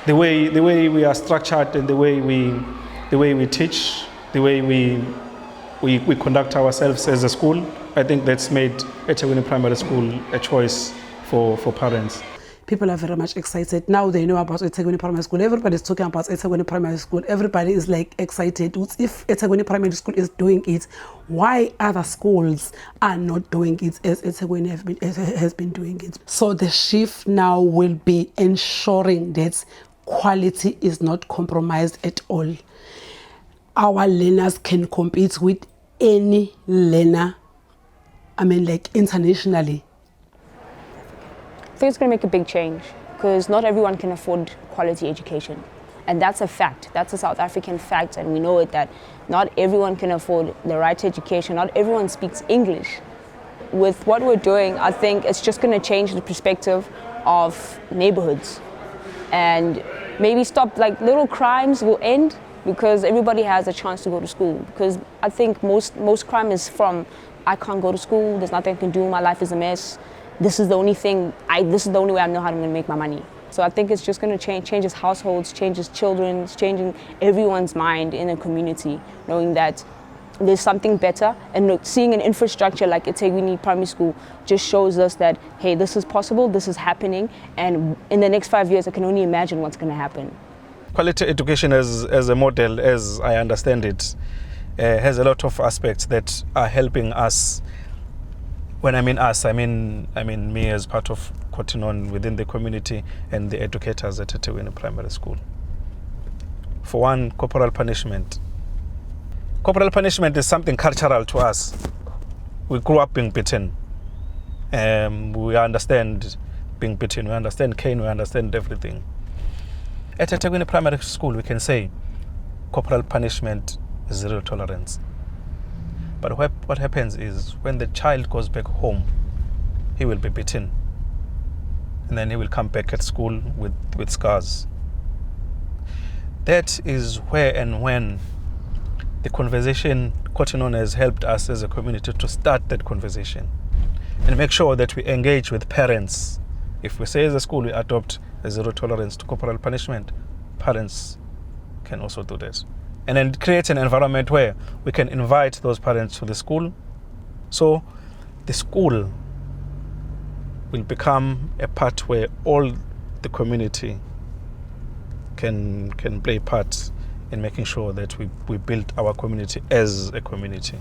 The way we are structured and the way we teach, the way we conduct ourselves as a school, I think that's made eThekwini Primary School a choice for parents. People are very much excited. Now they know about eThekwini Primary School. Everybody's talking about eThekwini Primary School. Everybody is like excited. If eThekwini Primary School is doing it, why other schools are not doing it as eThekwini has been doing it? So the shift now will be ensuring that quality is not compromised at all. Our learners can compete with any learner, like internationally. I think it's going to make a big change because not everyone can afford quality education. And that's a fact. That's a South African fact, and we know it, that not everyone can afford the right education. Not everyone speaks English. With what we're doing, I think it's just going to change the perspective of neighborhoods. And maybe stop, little crimes will end because everybody has a chance to go to school. Because I think most crime is from, I can't go to school, there's nothing I can do, my life is a mess. This is the only way I know how I'm going to make my money. So I think it's just going to change households, changes children, changing everyone's mind in a community, knowing that there's something better. And seeing an infrastructure like eThekwini Primary School just shows us that, hey, this is possible, this is happening, and in the next 5 years, I can only imagine what's going to happen. Quality education as a model, as I understand it, has a lot of aspects that are helping us. When I mean us, I mean me as part of Cotton On within the community and the educators at eThekwini Primary School. For one, corporal punishment. Corporal punishment is something cultural to us. We grew up being beaten. We understand being beaten, we understand cane, we understand everything. At eThekwini Primary School, we can say corporal punishment is zero tolerance. But what happens is when the child goes back home, he will be beaten. And then he will come back at school with scars. That is where and when the conversation Cotton On has helped us as a community to start that conversation and make sure that we engage with parents. If we say as a school we adopt a zero tolerance to corporal punishment, parents can also do that. And then create an environment where we can invite those parents to the school. So the school will become a part where all the community can play part in making sure that we build our community as a community.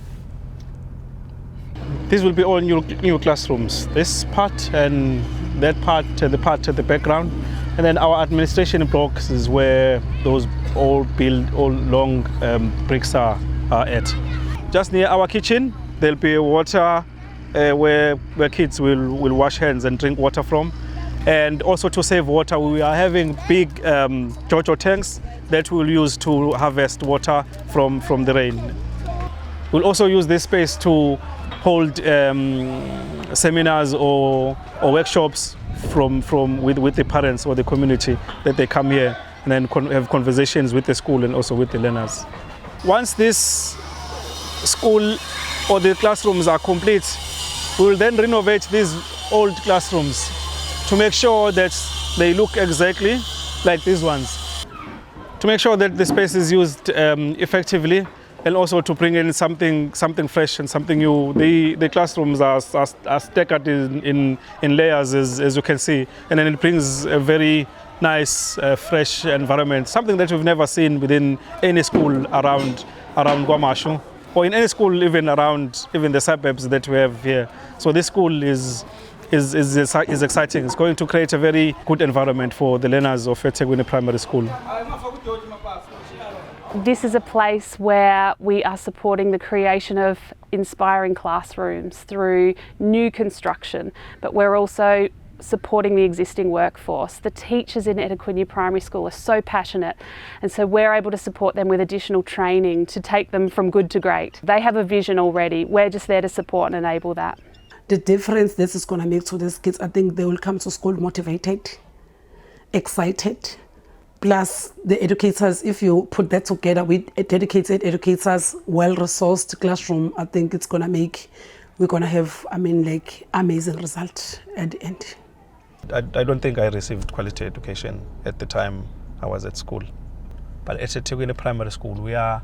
These will be all new classrooms. This part and that part and the part at the background. And then our administration blocks is where those all long bricks are at. Just near our kitchen, there'll be water where kids will wash hands and drink water from. And also to save water, we are having big JoJo tanks that we'll use to harvest water from the rain. We'll also use this space to hold seminars or workshops with the parents or the community that they come here and then have conversations with the school and also with the learners. Once this school or the classrooms are complete, we will then renovate these old classrooms to make sure that they look exactly like these ones. To make sure that the space is used effectively and also to bring in something fresh and something new. The classrooms are staggered in layers, as you can see, and then it brings a very nice, fresh environment, something that we've never seen within any school around Guamashu, or in any school even around the suburbs that we have here. So this school is exciting. It's going to create a very good environment for the learners of eThekwini Primary School. This is a place where we are supporting the creation of inspiring classrooms through new construction, but we're also supporting the existing workforce. The teachers in Etequinia Primary School are so passionate, and so we're able to support them with additional training to take them from good to great. They have a vision already. We're just there to support and enable that. The difference this is going to make to these kids, I think they will come to school motivated, excited. Plus the educators, if you put that together with dedicated educators, well-resourced classroom, I think it's going to make, we're going to have, amazing results at the end. I don't think I received quality education at the time I was at school. But at Etequinia Primary School, we are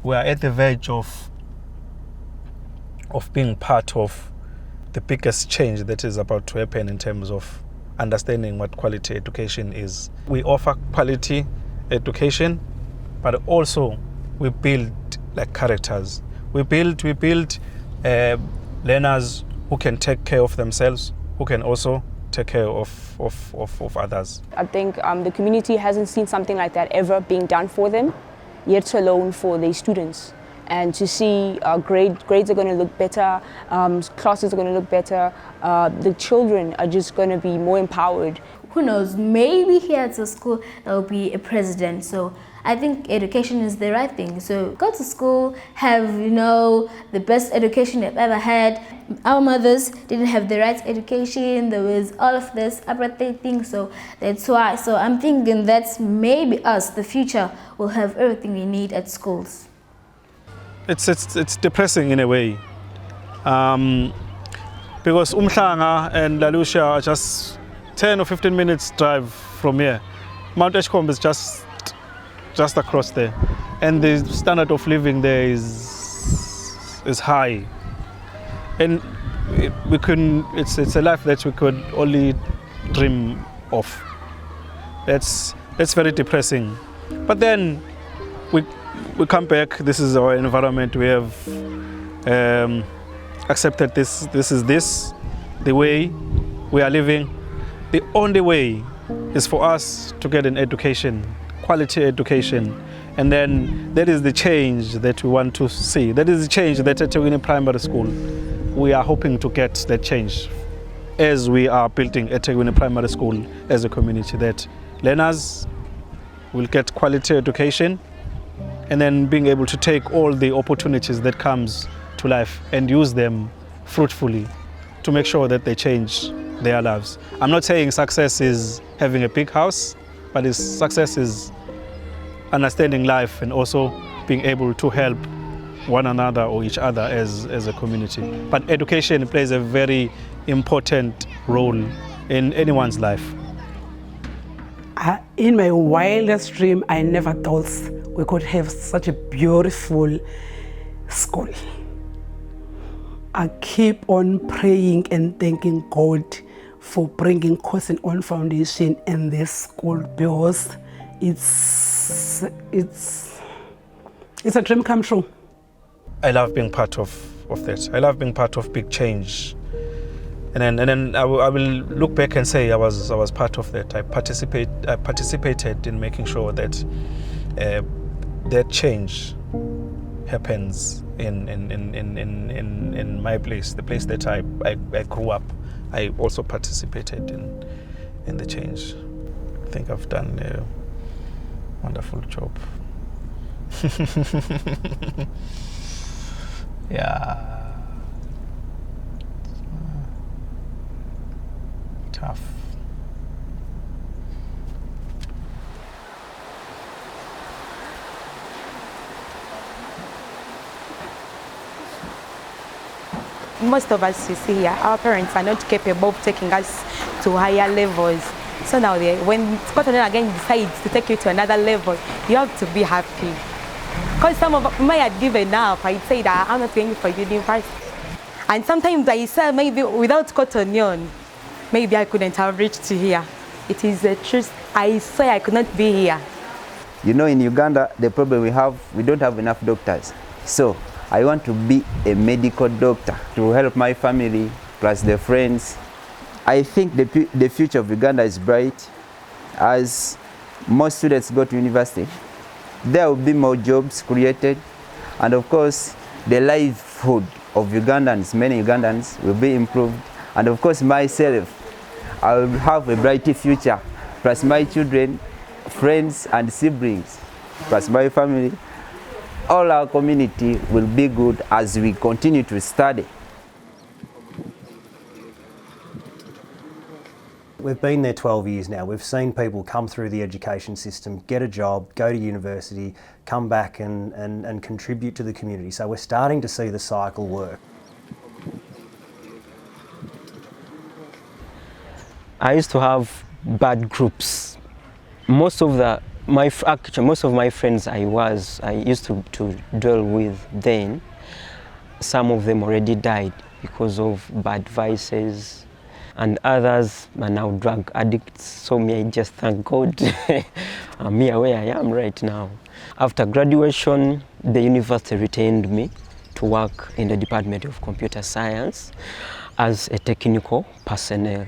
at the verge of being part of the biggest change that is about to happen in terms of understanding what quality education is. We offer quality education, but also we build like characters. We build learners who can take care of themselves, who can also take care of others. I think the community hasn't seen something like that ever being done for them, yet alone for the students. And to see grades are going to look better, classes are going to look better, the children are just going to be more empowered. Who knows, maybe here at the school there will be a president. So I think education is the right thing. So go to school, have the best education you've ever had. Our mothers didn't have the right education. There was all of this apartheid thing, so that's why. So I'm thinking that maybe us, the future, will have everything we need at schools. It's depressing in a way, because Umhlanga and Lalusha are just 10 or 15 minutes drive from here. Mount Edgecombe is just across there, and the standard of living there is high, and it's a life that we could only dream of. That's very depressing. But then we come back. This is our environment. We have accepted this. This is the way we are living. The only way is for us to get an education, quality education, and then that is the change that we want to see. That is the change that at Etequinia Primary School we are hoping to get that change as we are building Etequinia Primary School as a community, that learners will get quality education, and then being able to take all the opportunities that comes to life and use them fruitfully to make sure that they change their lives. I'm not saying success is having a big house, but success is understanding life and also being able to help one another or each other as a community. But education plays a very important role in anyone's life. In my wildest dream, I never thought we could have such a beautiful school. I keep on praying and thanking God for bringing Cousin On Foundation in this school, because it's a dream come true. I love being part of that. I love being part of big change. And then I will look back and say I was part of that. I participated in making sure that that change happens in my place, the place that I grew up. I also participated in the change. I think I've done a wonderful job. Yeah. Tough. Most of us, you see here, our parents are not capable of taking us to higher levels. So now when Scotland again decides to take you to another level, you have to be happy. Because some of us might have given up. I'd say that I'm not going for university. And sometimes I say maybe without Cotton, maybe I couldn't have reached to here. It is the truth. I say I could not be here. You know, in Uganda, the problem we don't have enough doctors. So I want to be a medical doctor to help my family, plus the friends. I think the future of Uganda is bright. As more students go to university, there will be more jobs created, and of course the livelihood of Ugandans, many Ugandans, will be improved, and of course myself, I will have a brighter future, plus my children, friends and siblings, plus my family. All our community will be good as we continue to study. We've been there 12 years now. We've seen people come through the education system, get a job, go to university, come back and contribute to the community. So we're starting to see the cycle work. I used to have bad groups. Most of my friends I used to dwell with then, some of them already died because of bad vices, and others are now drug addicts. So me, I just thank God I'm here where I am right now. After graduation, the university retained me to work in the Department of Computer Science as a technical personnel.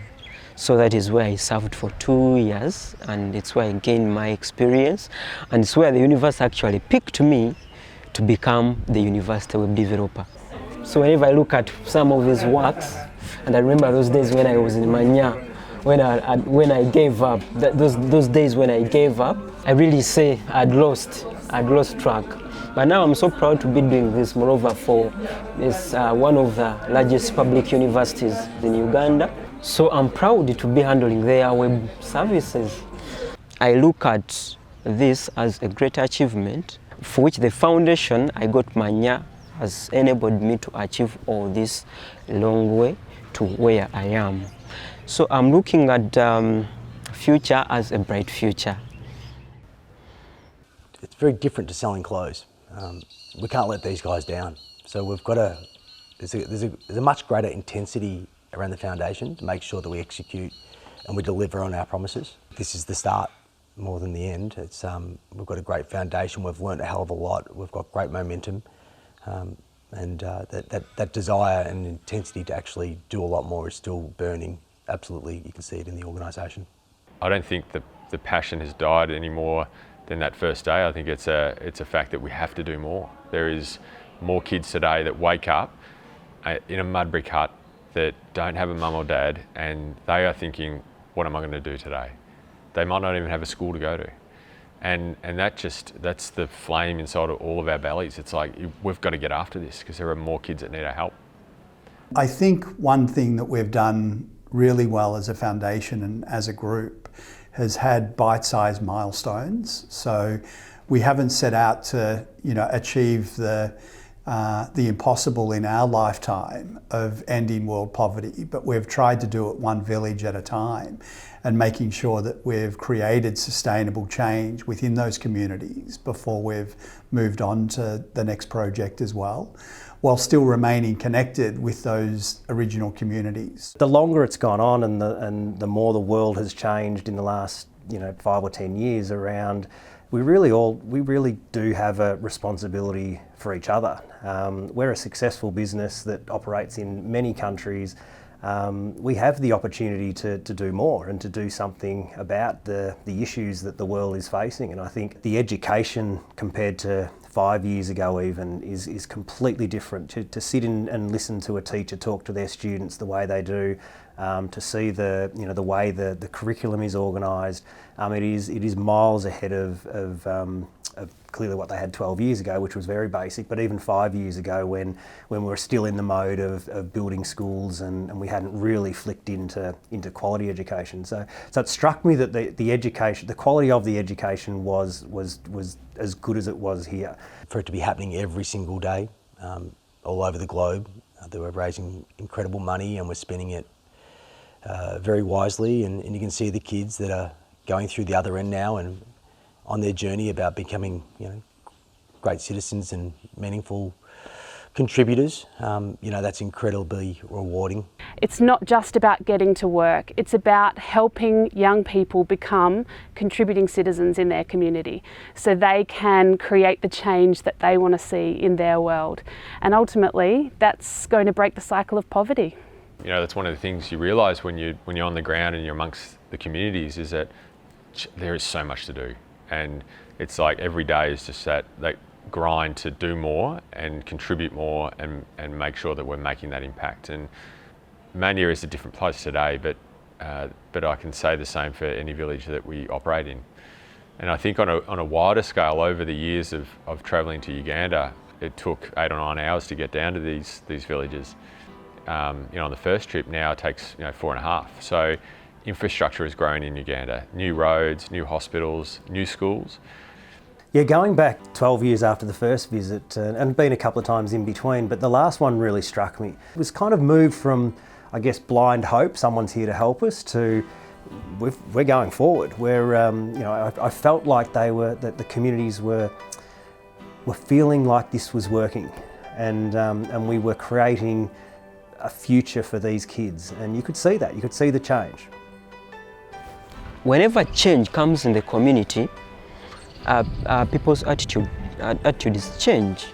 So that is where I served for 2 years, and it's where I gained my experience, and it's where the university actually picked me to become the university web developer. So whenever I look at some of his works, and I remember those days when I was in Manya, when I gave up, those days when I gave up, I really say I'd lost track. But now I'm so proud to be doing this, moreover for this, one of the largest public universities in Uganda. So I'm proud to be handling their web services. I look at this as a great achievement for which the foundation I got Manya has enabled me to achieve all this long way to where I am. So I'm looking at future as a bright future. It's very different to selling clothes. We can't let these guys down. So we've got there's a much greater intensity around the foundation to make sure that we execute and we deliver on our promises. This is the start more than the end. It's, we've got a great foundation, we've learned a hell of a lot, we've got great momentum, and that desire and intensity to actually do a lot more is still burning. Absolutely, you can see it in the organisation. I don't think the passion has died any more than that first day. I think it's a fact that we have to do more. There is more kids today that wake up in a mud brick hut that don't have a mum or dad, and they are thinking, what am I going to do today? They might not even have a school to go to. And that's the flame inside of all of our bellies. It's like, we've got to get after this because there are more kids that need our help. I think one thing that we've done really well as a foundation and as a group has had bite-sized milestones. So we haven't set out to, achieve the impossible in our lifetime of ending world poverty, but we've tried to do it one village at a time and making sure that we've created sustainable change within those communities before we've moved on to the next project as well, while still remaining connected with those original communities. The longer it's gone on and the more the world has changed in the last 5 or 10 years around, we really do have a responsibility for each other. We're a successful business that operates in many countries. We have the opportunity to do more and to do something about the issues that the world is facing. And I think the education compared to 5 years ago even is completely different. To sit in and listen to a teacher talk to their students the way they do, to see the way the curriculum is organised, it is miles ahead of clearly what they had 12 years ago, which was very basic, but even 5 years ago when we were still in the mode of building schools and we hadn't really flicked into quality education. So it struck me that the quality of the education was as good as it was here. For it to be happening every single day, all over the globe, that we're raising incredible money and we're spending it very wisely, and you can see the kids that are going through the other end now and on their journey about becoming, great citizens and meaningful contributors. That's incredibly rewarding. It's not just about getting to work, it's about helping young people become contributing citizens in their community so they can create the change that they want to see in their world. And ultimately, that's going to break the cycle of poverty. That's one of the things you realise when you're on the ground and you're amongst the communities, is that there is so much to do. And it's like every day is just that grind to do more and contribute more and make sure that we're making that impact. And Mania is a different place today, but I can say the same for any village that we operate in. And I think on a wider scale, over the years of travelling to Uganda, it took 8 or 9 hours to get down to these villages. On the first trip, now it takes 4.5. So infrastructure has grown in Uganda. New roads, new hospitals, new schools. Yeah, going back 12 years after the first visit, and been a couple of times in between, but the last one really struck me. It was kind of moved from, I guess, blind hope, someone's here to help us, to we're going forward. I felt like that the communities were feeling like this was working, and we were creating a future for these kids, and you could see that. You could see the change. Whenever change comes in the community, people's attitude is changed.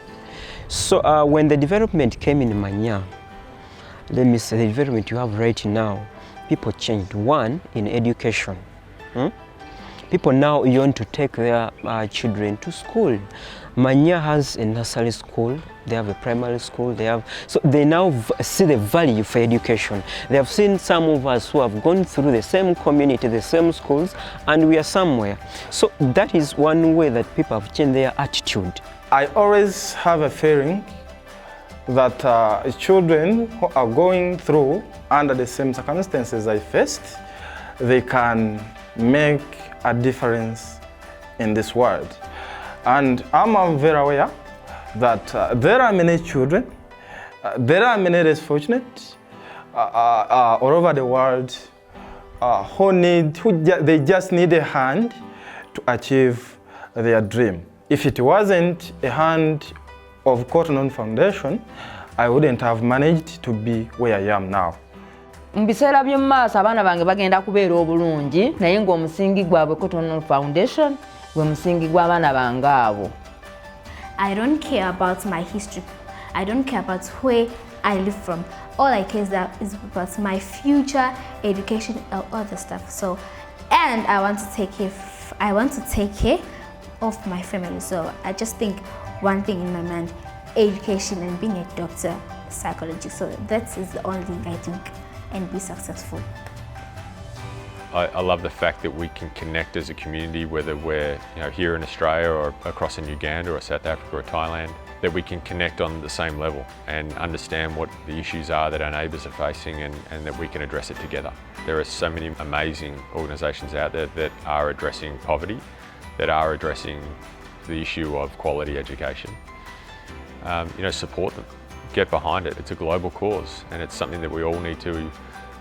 So when the development came in Manya, let me say the development you have right now, people changed. One, in education. People now want to take their children to school. Manya has a nursery school, they have a primary school, so they now see the value for education. They have seen some of us who have gone through the same community, the same schools, and we are somewhere. So that is one way that people have changed their attitude. I always have a feeling that children who are going through under the same circumstances I faced, they can make a difference in this world. And I'm very aware that there are many children, there are many less fortunate all over the world they just need a hand to achieve their dream. If it wasn't a hand of Cotton On Foundation, I wouldn't have managed to be where I am now. Mu biseera by'omu maaso abaana bange bagenda kubeera obulungi, naye ng'omusingi gwabwe Cotton On Foundation gwe musingi gw'abaana bange abo. I don't care about my history. I don't care about where I live from. All I care is about my future, education, and other stuff. So, and I want to take care of my family. So I just think one thing in my mind: education and being a doctor, psychology. So that is the only thing I think, and be successful. I love the fact that we can connect as a community, whether we're here in Australia or across in Uganda or South Africa or Thailand, that we can connect on the same level and understand what the issues are that our neighbours are facing and that we can address it together. There are so many amazing organisations out there that are addressing poverty, that are addressing the issue of quality education. Support them, get behind it. It's a global cause and it's something that we all need to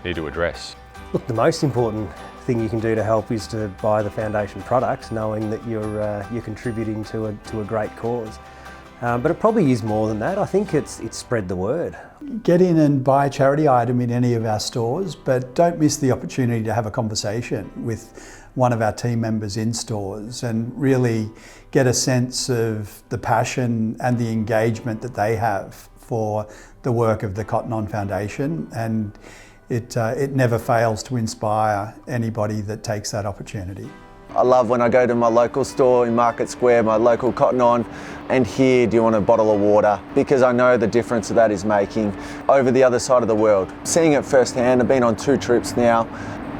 address. Look, the most important thing you can do to help is to buy the foundation product, knowing that you're contributing to a great cause. But it probably is more than that. I think it's spread the word. Get in and buy a charity item in any of our stores, but don't miss the opportunity to have a conversation with one of our team members in stores and really get a sense of the passion and the engagement that they have for the work of the Cotton On Foundation. And it never fails to inspire anybody that takes that opportunity. I love when I go to my local store in Market Square, my local Cotton On, and hear, do you want a bottle of water? Because I know the difference that is making over the other side of the world. Seeing it firsthand, I've been on 2 trips now,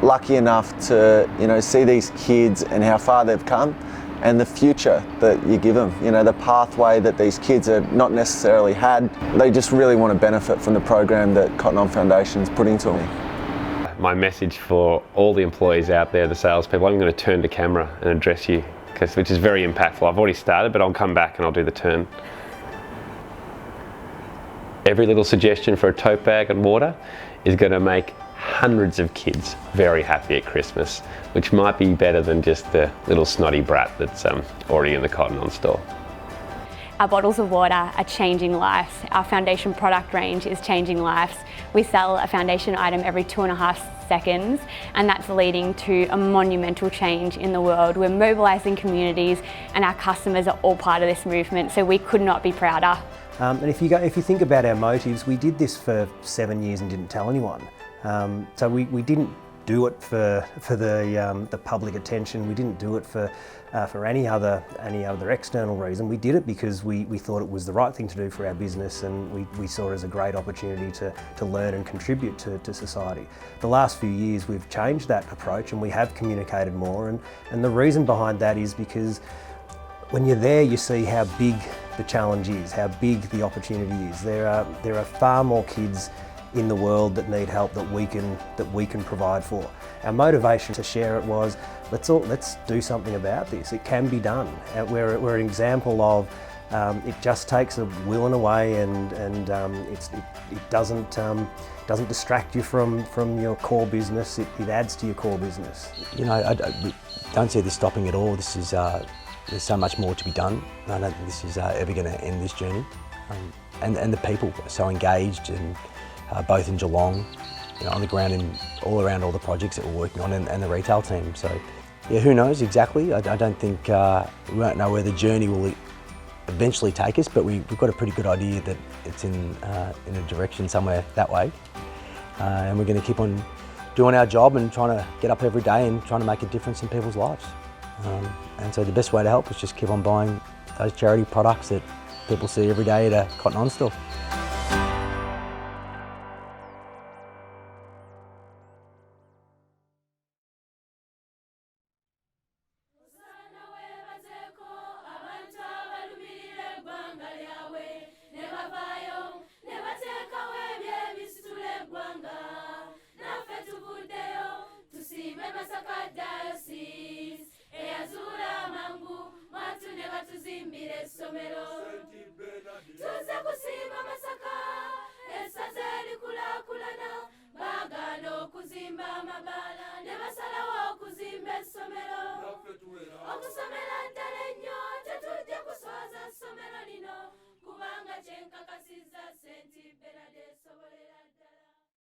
lucky enough to see these kids and how far they've come and the future that you give them, the pathway that these kids have not necessarily had. They just really want to benefit from the program that Cotton On Foundation is putting to me. My message for all the employees out there, the salespeople, I'm going to turn to camera and address you, which is very impactful. I've already started, but I'll come back and I'll do the turn. Every little suggestion for a tote bag and water is going to make hundreds of kids very happy at Christmas, which might be better than just the little snotty brat that's already in the Cotton On store. Our bottles of water are changing lives. Our foundation product range is changing lives. We sell a foundation item every 2.5 seconds, and that's leading to a monumental change in the world. We're mobilising communities, and our customers are all part of this movement, so we could not be prouder. And if you think about our motives, we did this for 7 years and didn't tell anyone. So we didn't do it for the public attention. We didn't do it for any other external reason. We did it because we thought it was the right thing to do for our business, and we saw it as a great opportunity to learn and contribute to society. The last few years we've changed that approach and we have communicated more, and the reason behind that is because when you're there you see how big the challenge is, how big the opportunity is. There are far more kids in the world that need help that we can provide for. Our motivation to share it was, let's do something about this. It can be done. We're an example of it just takes a will and a way, and it doesn't distract you from your core business. It adds to your core business. You know, I don't see this stopping at all. This is there's so much more to be done. I don't think this is ever going to end this journey. And the people are so engaged, and both in Geelong, you know, on the ground and all around all the projects that we're working on, and the retail team. So, yeah, who knows exactly? I don't think we won't know where the journey will eventually take us, but we've got a pretty good idea that it's in a direction somewhere that way, and we're going to keep on doing our job and trying to get up every day and trying to make a difference in people's lives. And so the best way to help is just keep on buying those charity products that people see every day at a Cotton On store. Tuze kusimba Masaka, esaze likulakulana, bagano kuzimba amabala, ne basalawo